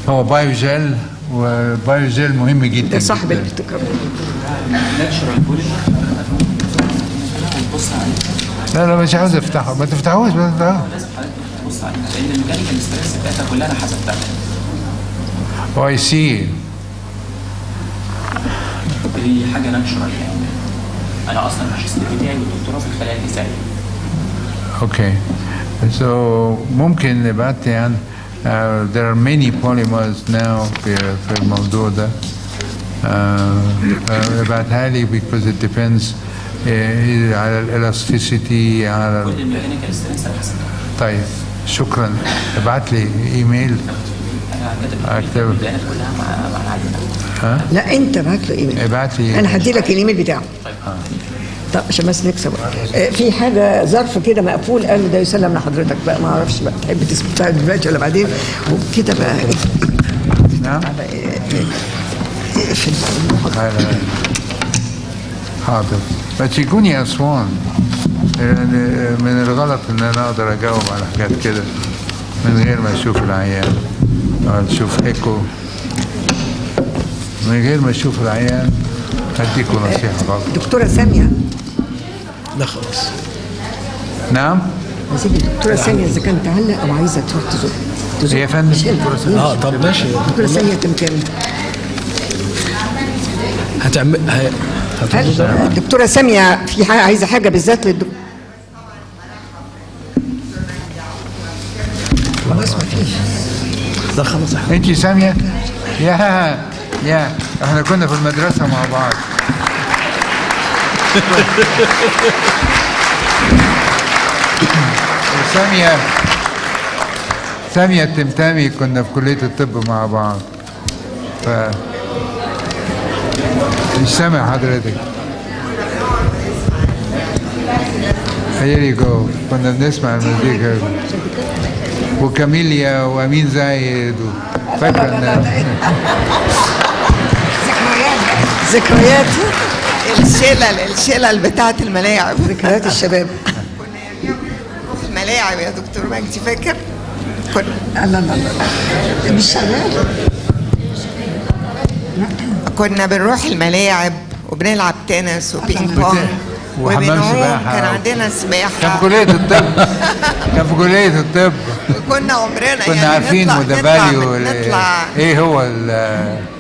S5: هو بايوجيل، والبايوجيل مهم جدا.
S2: ده صاحب الابتكار.
S5: لا مش عاوز افتحه. ما تفتحوش.
S9: بص عليه لان الميكانيكال ستريس بتاعتها كلها انا حسبتها.
S5: I see.
S9: دي حاجه ناتشرال يعني. انا اصلا الماجستير بتاعي والدكتوراه في الخلايا النسائيه.
S5: اوكي. ممكن نبعت يعني there are many polymers now في الموضوع ده. ابعتها لي because it depends على الالاستيسيتي على
S9: كل الميكانيكال ستريس انا حسبتها.
S5: طيب شكرا. ابعت لي ايميل.
S9: اكتب البيانات كلها مع العينه.
S2: لا انت ابعت له ايميل.
S5: ابعت لي.
S2: انا هدي لك الايميل بتاعه. طب عشان بس نكسب. في حاجه ظرف كده مقفول قالوا ده يسلم لحضرتك بقى، ما اعرفش بقى تحب تسمع دلوقتي ولا بعدين وكده بقى.
S5: نعم. حاضر. ما تيجوني أسوان. من الغلط ان انا اقدر اجاوب على حاجات كده من غير ما اشوف العيان او اشوف ايكو. من غير ما اشوف العيان هديكوا نصيحه غلط.
S2: دكتوره ساميه.
S10: لا خلاص.
S5: نعم.
S2: يا سيدي الدكتوره ساميه اذا كانت تعلق او عايزه تروح تزور.
S5: يا فندم.
S10: طب ماشي.
S2: دكتوره ساميه تمكن
S10: هتعمل
S2: الدكتوره ساميه في حاجه عايزه حاجه بالذات للدكتور. خلاص ما فيش.
S10: لا خلاص.
S5: انت ساميه؟ يا احنا كنا في المدرسه مع بعض. ساميه التمتامي كنا في كليه الطب مع بعض. مش سامع حضرتك. Here you go. كنا بنسمع المزيكا وكاميليا وامين زايد فاكره
S2: ذكريات الشلل بتاعت الملاعب، ذكريات الشباب. الملاعب يا دكتور مجدي فاكر؟ لا مش شغال. كنا بنروح الملاعب وبنلعب تنس وبينج بونج
S5: وحمام سباحه.
S2: كان عندنا سباحه.
S5: كان في كليه الطب.
S2: كنا عمرنا
S5: كنا عارفين متبالي ايه هو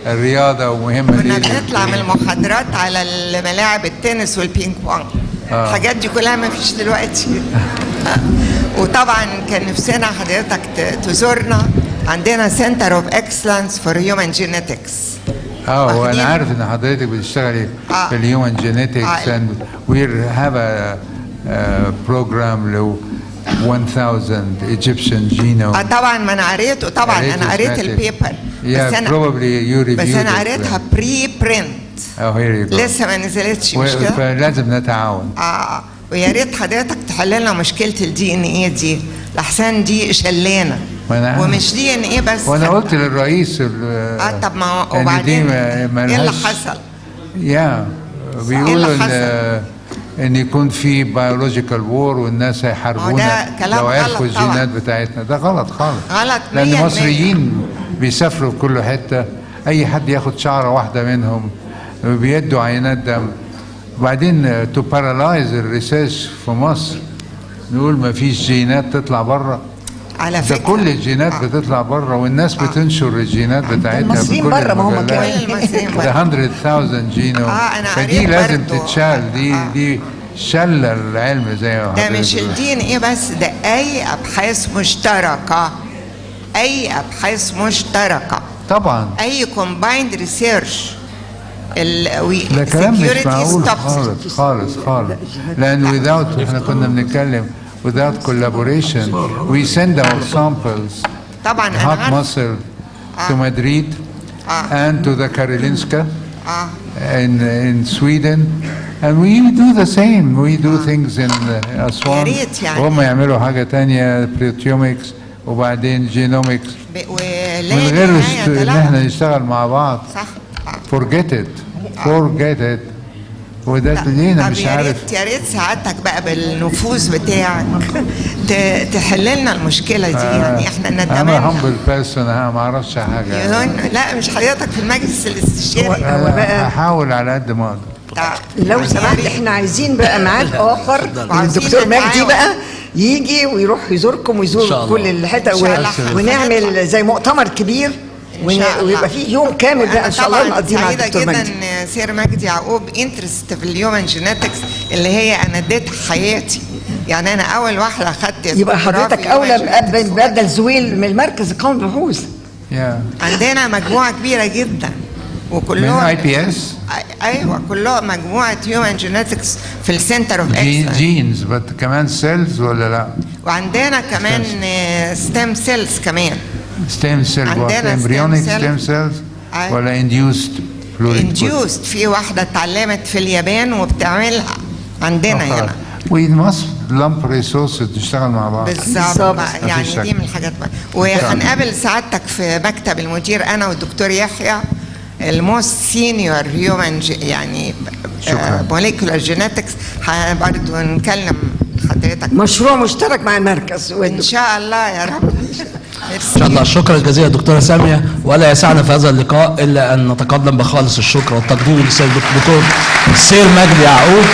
S5: الرياضه ومهمه
S2: كنا بنطلع من المحاضرات على الملاعب التنس والبينج بونج. الحاجات دي كلها ما فيش دلوقتي. وطبعا كان نفسنا حضرتك تزورنا. عندنا سنتر اوف اكسلنس فور هيومن جينيتكس.
S5: وانا عارف ان حضرتك بتشتغلي في الهيومن جينيتكس and we have a program ل 1000 Egyptian genome.
S2: طبعا ما انا قريته. طبعا انا قريت البيبر.
S5: بس
S2: انا قريتها بري برنت. لسه ما نزلتش. مش كده؟
S5: فلازم نتعاون.
S2: ويا ريت حضرتك تحل لنا مشكله الدي ان ايه دي، لحسن دي شلانه ومش دي ان ايه بس.
S5: وانا قلت للرئيس
S2: طب ما وبعدين ايه اللي حصل؟
S5: بيقولوا ان يكون في بيولوجيكال وور والناس هيحاربونا لو عرفوا الجينات بتاعتنا. ده غلط خالص.
S2: غلط.
S5: لان المصريين بيسافروا في كل حته، اي حد ياخد شعره واحده منهم بيدوا عينات دم. وبعدين تو بارالايز الريسيرش في مصر نقول ما فيش جينات تطلع بره.
S2: على فكره
S5: كل الجينات بتطلع بره والناس بتنشر الجينات بتاعتها
S2: المصريين بره. ما هم كمان
S5: ده 100,000 جينوم. فدي لازم تتشال. دي شلة العلم زي ما
S2: ده مش الدي ان ايه بس، ده اي ابحاث مشتركه.
S5: طبعا
S2: اي كومبايند ريسيرش
S5: ده كلام مش معقول خالص خالص خالص، لأن without احنا كنا بنتكلم without collaboration we send our samples
S2: طبعا
S5: hot muscle to Madrid and to the Karolinska in Sweden, and we do the same. We do things in أسوان وهم يعملوا حاجة تانية proteomics وبعدين genomics من غير إن احنا نشتغل مع بعض.
S2: صح.
S5: forget it وده لينا مش عارف.
S2: يا ريت سعادتك بقى بالنفوذ بتاعك تحل لنا المشكله دي. يعني احنا ندمان.
S5: انا همبل بيرسون، ما اعرفش حاجه.
S2: لا مش حضرتك في المجلس الاستشاري.
S5: هحاول على قد ما اقدر.
S2: لو سمحت احنا عايزين بقى ميعاد اخر الدكتور مجدي بقى يجي ويروح يزوركم ويزور كل الحتت ونعمل زي مؤتمر كبير ويبقى فيه يوم كامل بقى ان شاء الله نقضيه مع الدكتور مجدي. جدا سير مجدي يعقوب انترست في الهيومن جينيتكس اللي هي انا اديت حياتي. يعني انا اول واحده اخدت يبقى حضرتك اولى بدل زويل من المركز القومي للبحوث. عندنا مجموعه كبيره جدا وكلهم
S5: من IPS.
S2: ايوه كلهم مجموعه هيومن جينيتكس في السنتر اوف
S5: جينز بس كمان سيلز ولا لا؟
S2: وعندنا كمان ستيم سيلز كمان.
S5: ستيم سيل امبريونيك ستيم سيلز ولا انديوست فلويد؟
S2: انديوست. في واحده اتعلمت في اليابان وبتعملها عندنا هنا.
S5: وي ماست لامب ريسورسز تشتغل مع بعض.
S2: بالظبط يعني دي من الحاجات بقى. وهنقابل سعادتك في مكتب المدير انا والدكتور يحيى الموست سينيور هيومن يعني موليكولار جينيتكس. برضه نكلم حضرتك مشروع مشترك مع المركز ان شاء الله يا رب.
S10: ان شاء الله. شكرا جزيلا دكتوره ساميه، ولا يسعنا في هذا اللقاء الا ان نتقدم بخالص الشكر والتقدير للسيد الدكتور سير مجدي يعقوب،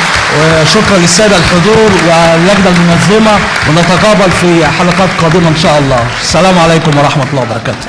S10: وشكرا للساده الحضور واللجنه المنظمه، ونتقابل في حلقات قادمه ان شاء الله. السلام عليكم ورحمه الله وبركاته.